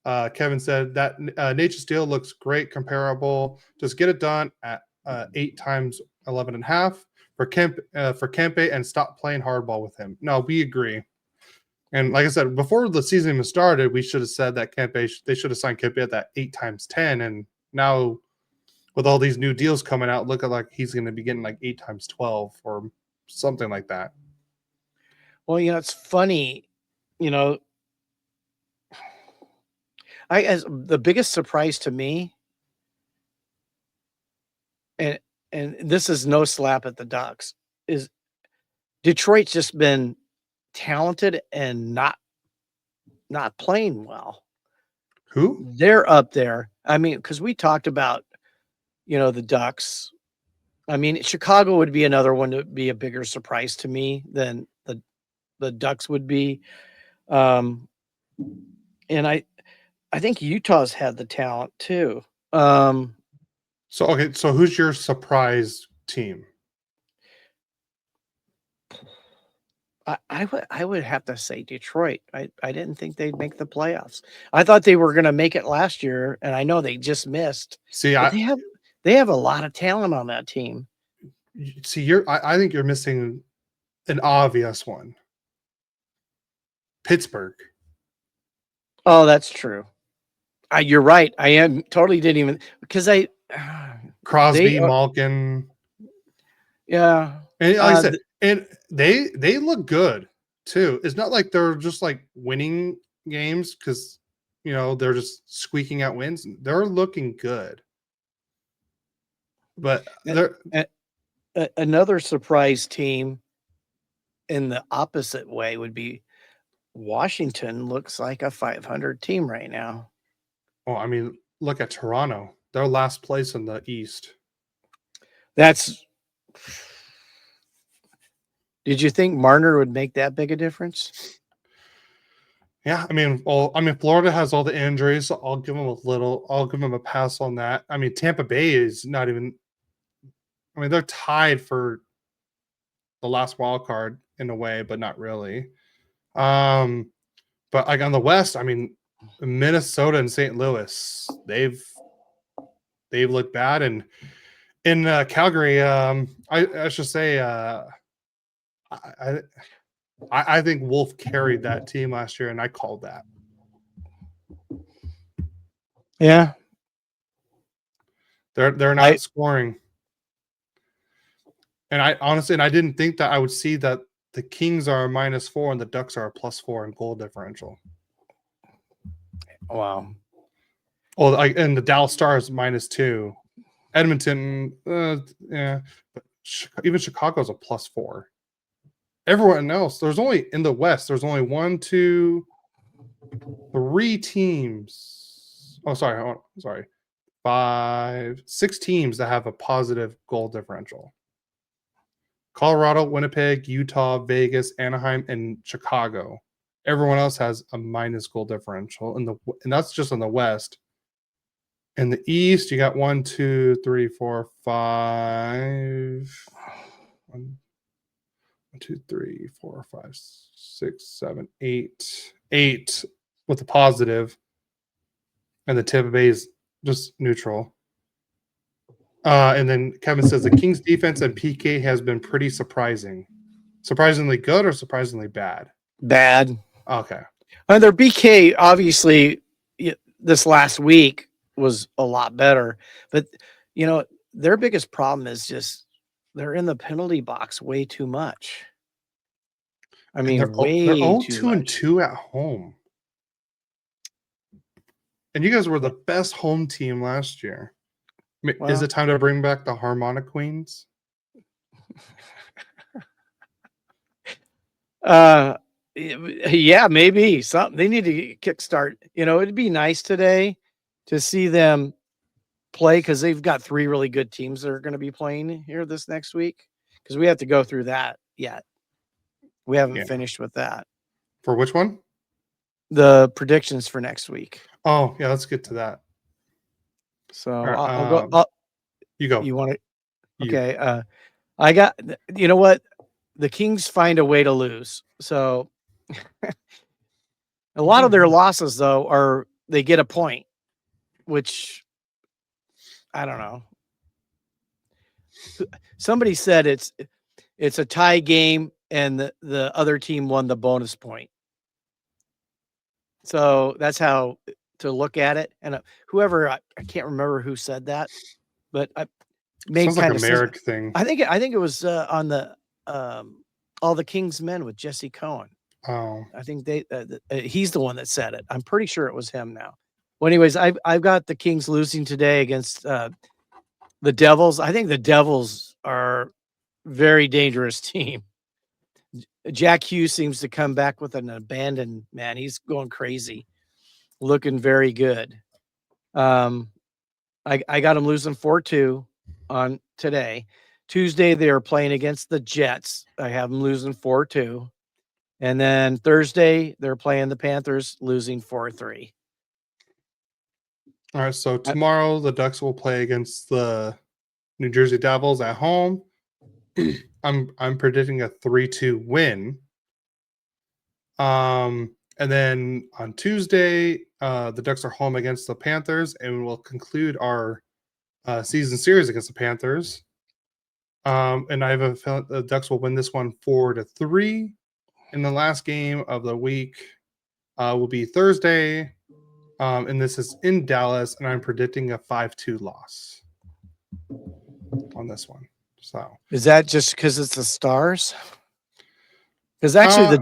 Kevin said that Nature Steel looks great, comparable. Just get it done at 8 times 11.5 for Kempe, and stop playing hardball with him. No, we agree. And like I said, before the season even started, we should have said that they should have signed Kempe at that 8 times 10, and now with all these new deals coming out, look at like he's going to be getting like 8 times 12 or something like that. Well, it's funny, as the biggest surprise to me, and this is no slap at the Ducks, is Detroit's just been talented and not playing well. Who? They're up there. I mean, because we talked about, the Ducks. I mean, Chicago would be another one to be a bigger surprise to me than the Ducks would be. And I think Utah's had the talent too. So who's your surprise team? I would have to say Detroit. I didn't think they'd make the playoffs. I thought they were going to make it last year, and I know they just missed. See, they have a lot of talent on that team. See, I think you're missing an obvious one. Pittsburgh. Oh, that's true. You're right. I am totally didn't even because Crosby, Malkin. Yeah. And like I said, and they look good too. It's not like they're just like winning games because they're just squeaking out wins. They're looking good. But another surprise team in the opposite way would be Washington. Looks like a 500 team right now. Oh, I mean, look at Toronto. They're last place in the East. Did you think Marner would make that big a difference? Yeah, I mean, Florida has all the injuries, so I'll give them a pass on that. I mean, Tampa Bay is not even. I mean, they're tied for the last wild card in a way, but not really. But like on the West, I mean, Minnesota and St. Louis, they've looked bad, and in Calgary, I should say, I think Wolf carried that team last year, and I called that. Yeah, they're not scoring, and I didn't think that I would see that the Kings are a -4 and the Ducks are a +4 in goal differential. Wow. Oh, and the Dallas Stars -2. Edmonton, yeah, but even Chicago's a +4. Everyone else, there's only in the West, there's only 1, 2, 3 teams. Oh, sorry. 5, 6 teams that have a positive goal differential. Colorado, Winnipeg, Utah, Vegas, Anaheim, and Chicago. Everyone else has a minus goal differential, and that's just in the West. In the East, you got 1, 2, 3, 4, 5. 1, 2, 3, 4, 5, 6, 7, 8. 8 with a positive, and the Tampa Bay is just neutral. And then Kevin says the Kings defense and PK has been pretty surprising. Surprisingly good or surprisingly bad? Bad. Okay. And their BK, obviously, this last week was a lot better. But, their biggest problem is just they're in the penalty box way too much. I mean, they're way 0-2 at home. And you guys were the best home team last year. Is it time to bring back the Harmonic Queens? Yeah, maybe something. They need to kickstart. It'd be nice today to see them play because they've got 3 really good teams that are going to be playing here this next week. Because we have to go through that yet. We haven't finished with that. For which one? The predictions for next week. Oh, yeah, let's get to that. So I'll go. You go. You want it? Okay. I got. You know what? The Kings find a way to lose. So a lot of their losses, though, are they get a point, which I don't know. Somebody said it's a tie game, and the other team won the bonus point. So that's how to look at it. And whoever, I can't remember who said that, but I made Sounds like kind a of sense. Merrick thing. I think it was on the All the King's Men with Jesse Cohen. Oh, I think he's the one that said it. I'm pretty sure it was him now. Well, anyways, I've got the Kings losing today against the Devils. I think the Devils are very dangerous team. Jack Hughes seems to come back with an abandon, man. He's going crazy, looking very good. I got him losing 4-2 on today. Tuesday, they are playing against the Jets. I have them losing 4-2. And then Thursday, they're playing the Panthers, losing 4-3. all right. So tomorrow the Ducks will play against the New Jersey Devils at home. I'm predicting a 3-2 win. And then on Tuesday, the Ducks are home against the Panthers, and we'll conclude our season series against the Panthers. And I have a feeling the Ducks will win this one 4-3. And the last game of the week will be Thursday, and this is in Dallas, and I'm predicting a 5-2 loss on this one. So is that just because it's the Stars? Because actually,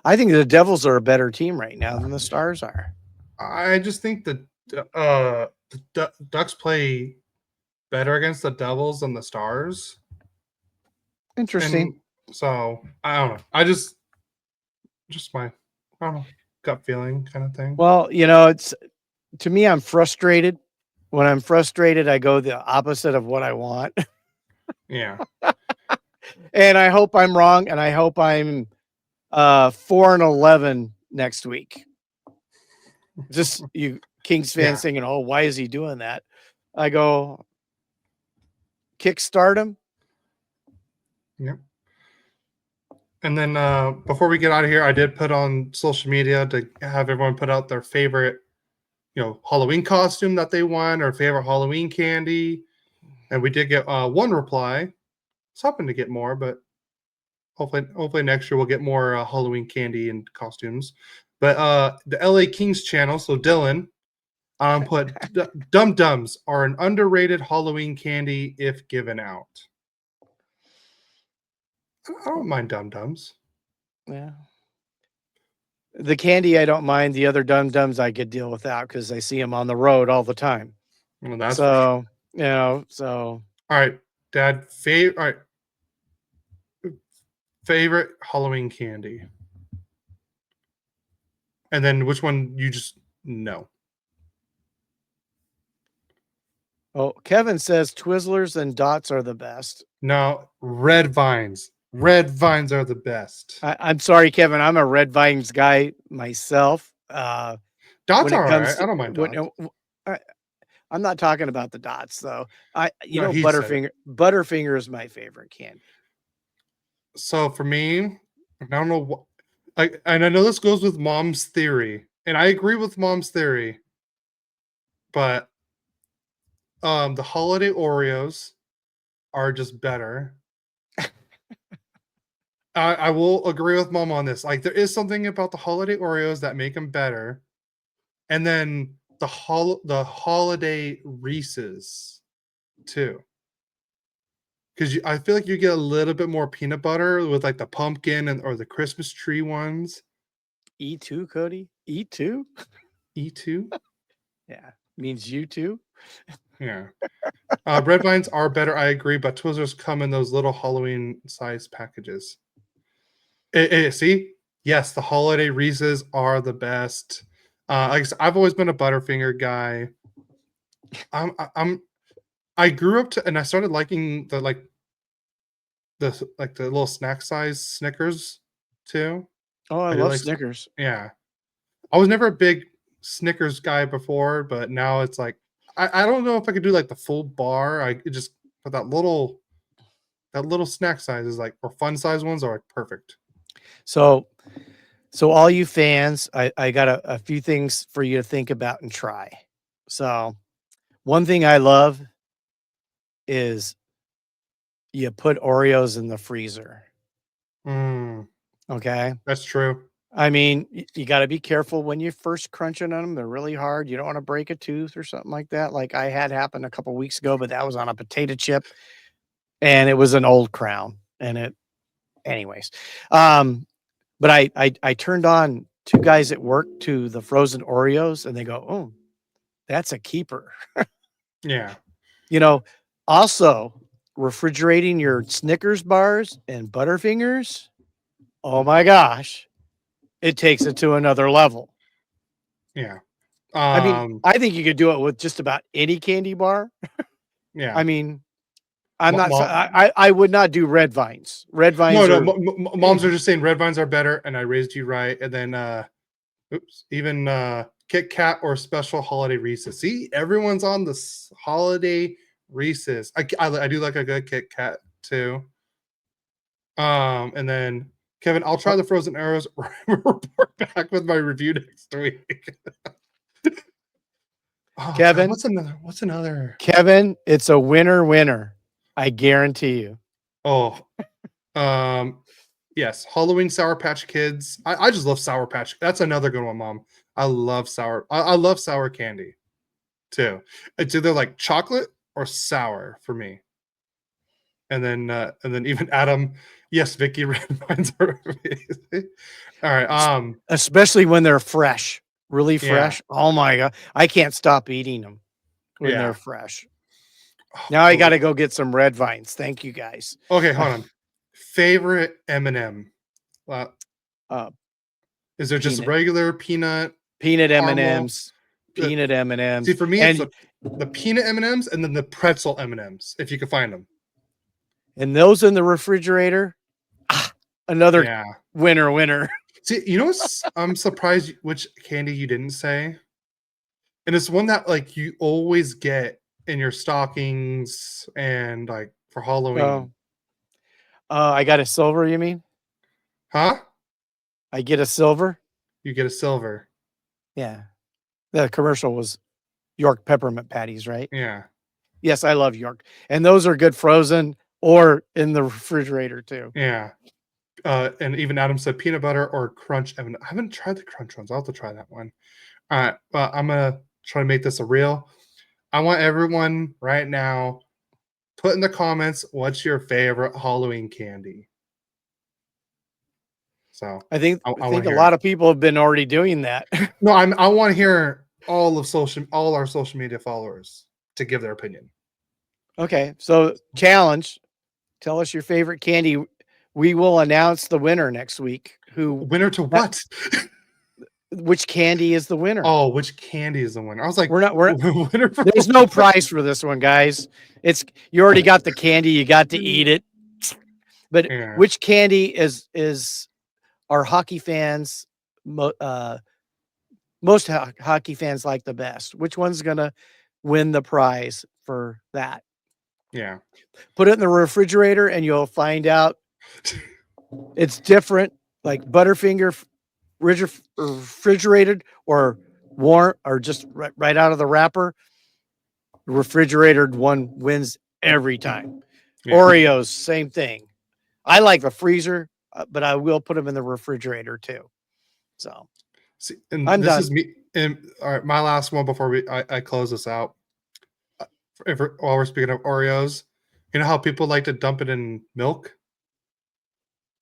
I think the Devils are a better team right now than the Stars are. I just think that the Ducks play better against the Devils than the Stars. Interesting. And so I don't know. I just my I don't know, gut feeling kind of thing. Well, it's to me, I'm frustrated. When I'm frustrated, I go the opposite of what I want. Yeah. And I hope I'm wrong, and I hope I'm 4-11 next week. Just you Kings fans thinking, oh, why is he doing that? I go kickstart him. Yep. And then before we get out of here, I did put on social media to have everyone put out their favorite, Halloween costume that they want or favorite Halloween candy. And we did get one reply. I was hoping to get more, but hopefully next year we'll get more Halloween candy and costumes. But the LA Kings channel, so Dylan, put Dum Dums are an underrated Halloween candy if given out. I don't mind Dum Dums. Yeah. The candy I don't mind. The other Dum Dums I could deal without because I see them on the road all the time. Well, that's so so. All right, Dad. Favorite Halloween candy, and then which one you just know. Oh, Kevin says Twizzlers and Dots are the best. No, Red Vines. Red Vines are the best. I'm sorry, Kevin. I'm a Red Vines guy myself. Dots are all right. I don't mind Dots. I'm not talking about the Dots though. No, Butterfinger is my favorite candy. So for me, I don't know what. And I know this goes with Mom's theory, and I agree with Mom's theory, but the holiday Oreos are just better. I will agree with Mom on this. Like, there is something about the holiday Oreos that make them better, and then the holiday Reese's too, because I feel like you get a little bit more peanut butter with like the pumpkin or the Christmas tree ones. E2, Cody. E2. E2. Yeah, means you too. Yeah. Red Vines are better, I agree, but Twizzlers come in those little Halloween size packages. See? Yes, the holiday Reese's are the best. Like I said, I've always been a Butterfinger guy. I grew up and I started liking the little snack size Snickers too. Oh, I love Snickers. Yeah. I was never a big Snickers guy before, but now it's like I don't know if I could do like the full bar. But that little snack size is like, or fun size ones are like perfect. So all you fans, I got a few things for you to think about and try. So one thing I love is you put Oreos in the freezer. Mm, okay. that's true. I mean, you got to be careful when you're first crunching on them. They're really hard. You don't want to break a tooth or something like that. Like I had happen a couple weeks ago, but that was on a potato chip, and it was an old Crown. And it, anyways, but I turned on two guys at work to the frozen Oreos, and they go, "Oh, that's a keeper." Yeah. You know, also refrigerating your Snickers bars and Butterfingers. Oh my gosh, it takes it to another level. Yeah. I mean, I think you could do it with just about any candy bar. Yeah. I mean, I'm not. Mom, I would not do red vines. Red vines no, are. moms are just saying red vines are better, and I raised you right. And then, even Kit Kat or special holiday Reese's. See, everyone's on this holiday Reese's. I do like a good Kit Kat too. And then Kevin, I'll try the frozen arrows. Report back with my review next week. Oh, Kevin, God, what's another? Kevin, it's a winner. I guarantee you. Oh, yes, Halloween Sour Patch Kids. I just love Sour Patch. That's another good one, Mom. I love I love sour candy too. It's either like chocolate or sour for me. And then even Adam, yes, Vicky, red vines are amazing. All right. Especially when they're fresh, really Yeah. fresh. Oh my God. I can't stop eating them when Yeah. they're fresh. Now I got to go get some red vines. Thank you guys. Okay, hold on. Favorite M&M? Is there just Peanut. regular peanut M&Ms? caramel? Peanut M&Ms. See, for me, it's the peanut M&Ms and then the pretzel M&Ms, if you can find them. And those in the refrigerator, another winner. See, you know, I'm surprised which candy you didn't say. And it's one that like you always get in your stockings and like for Halloween. I got a silver, you mean? Huh? I get a silver? You get a silver. Yeah. The commercial was York peppermint patties, right? Yeah. Yes, I love York. And those are good frozen or in the refrigerator too. Yeah. And even Adam said peanut butter or crunch. I haven't tried the crunch ones. I'll have to try that one. All right. Well, I'm going to try to make this a reel. I want everyone right now, put in the comments, what's your favorite Halloween candy? So I think I a lot of people have been already doing that. No, I want to hear all our social media followers to give their opinion. Okay, so challenge. Tell us your favorite candy. We will announce the winner next week. Winner to what? Which candy is the winner? Oh, which candy is the winner? I was like, winner. There's no prize for this one, guys. You already got the candy. You got to eat it. But which candy is our hockey fans? Most hockey fans like the best. Which one's gonna win the prize for that? Yeah. Put it in the refrigerator and you'll find out it's different. Like Butterfinger refrigerated or warm or just right out of the wrapper. Refrigerated one wins every time. Yeah. Oreos, same thing. I like the freezer, but I will put them in the refrigerator too. So see, and I'm this done. Is me. And all right, my last one before I close this out. While we're speaking of Oreos, you know how people like to dump it in milk?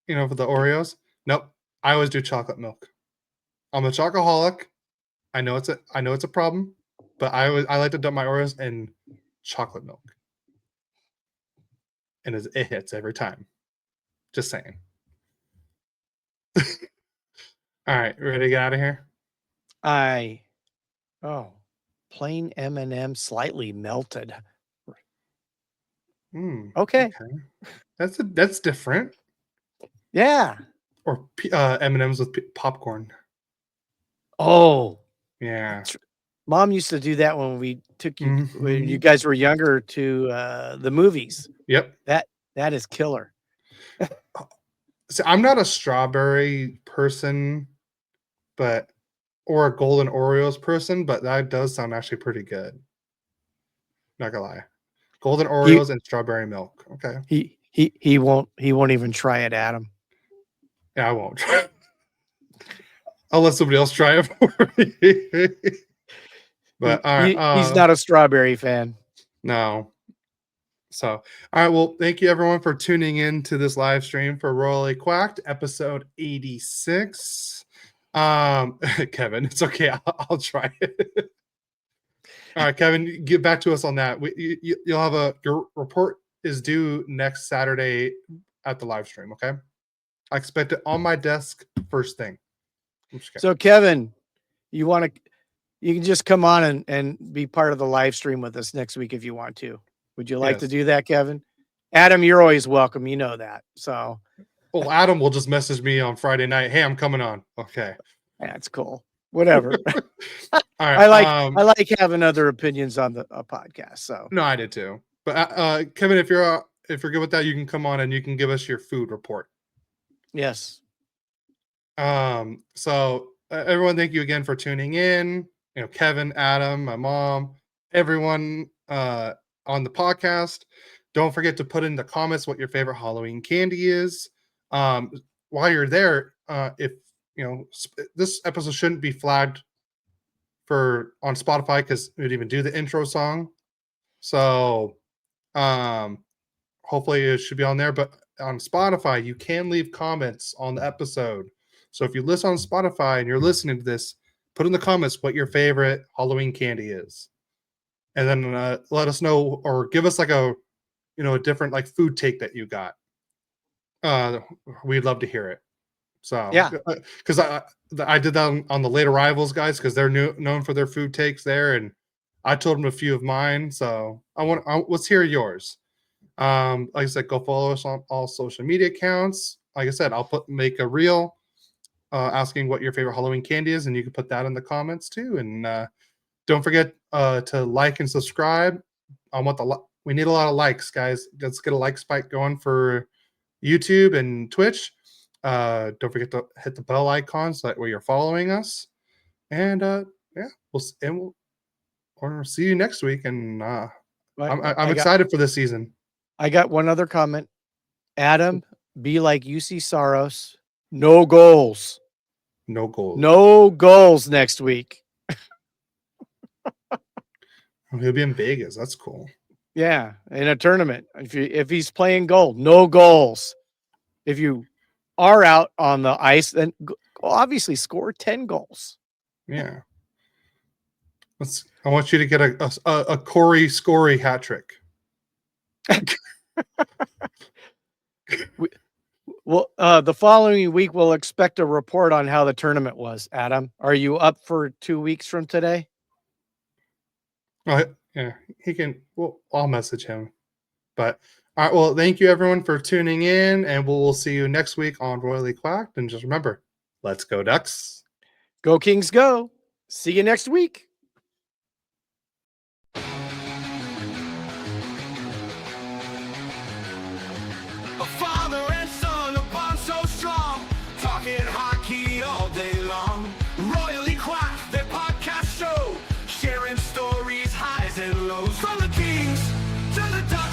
You know, for the Oreos? Nope. I always do chocolate milk. I'm a chocoholic. I know it's a problem, but I like to dump my Oreos in chocolate milk. And it hits every time. Just saying. All right, ready to get out of here? Plain M&M slightly melted. Okay. That's different. Yeah. Or M&Ms with popcorn. Oh. Yeah. Mom used to do that when we took you when you guys were younger to the movies. Yep. That is killer. See, I'm not a strawberry person, or a golden Oreos person, but that does sound actually pretty good. Not gonna lie. Golden Oreos and strawberry milk. Okay. He won't even try it, Adam. Yeah, I won't try. I'll let somebody else try it for me. But all right, he's not a strawberry fan. No. So, all right. Well, thank you everyone for tuning in to this live stream for Royally Quacked, episode 86. Kevin, it's okay. I'll try it. All right, Kevin, get back to us on that. You'll have your report is due next Saturday at the live stream. Okay, I expect it on my desk first thing. So, Kevin, you can just come on and be part of the live stream with us next week if you want to. Would you like to do that, Kevin? Adam, you're always welcome. You know that. So, well, Adam will just message me on Friday night. Hey, I'm coming on. Okay, that's cool. Whatever. All right. I like having other opinions on a podcast. So no, I did too. But Kevin, if you're good with that, you can come on and you can give us your food report. Yes. So everyone, thank you again for tuning in. You know, Kevin, Adam, my mom, everyone on the podcast. Don't forget to put in the comments what your favorite Halloween candy is. While you're there, if you know, this episode shouldn't be flagged on Spotify because we didn't even do the intro song. So hopefully it should be on there. But on Spotify, you can leave comments on the episode. So if you listen on Spotify and you're listening to this, put in the comments what your favorite Halloween candy is. And then let us know or give us like a different like food take that you got. We'd love to hear it. So yeah, because I did that on the late arrivals guys because they're known for their food takes there, and I told them a few of mine. So let's hear yours. Like I said, go follow us on all social media accounts. Like I said, I'll make a reel asking what your favorite Halloween candy is, and you can put that in the comments too. And don't forget to like and subscribe. We need a lot of likes, guys. Let's get a like spike going for YouTube and Twitch. Don't forget to hit the bell icon so that way you're following us. And we'll see you next week. And I'm excited for this season. I got one other comment. Adam, be like UC Saros. No goals. No goals. No goals next week. He'll be in Vegas. That's cool. Yeah, in a tournament. If he's playing goal, no goals. If you are out on the ice, then obviously score 10 goals. Yeah. I want you to get a Corey Scory hat trick. Well, the following week we'll expect a report on how the tournament was. Adam, are you up for 2 weeks from today? Yeah, he can. Well, I'll message him. But all right. Well, thank you everyone for tuning in, and we'll see you next week on Royally Quacked. And just remember, let's go Ducks. Go Kings, go. See you next week. A father and son, a bond so strong, talking hockey all day long. Royally Quacked, their podcast show, sharing stories, highs and lows, from the Kings to the Ducks.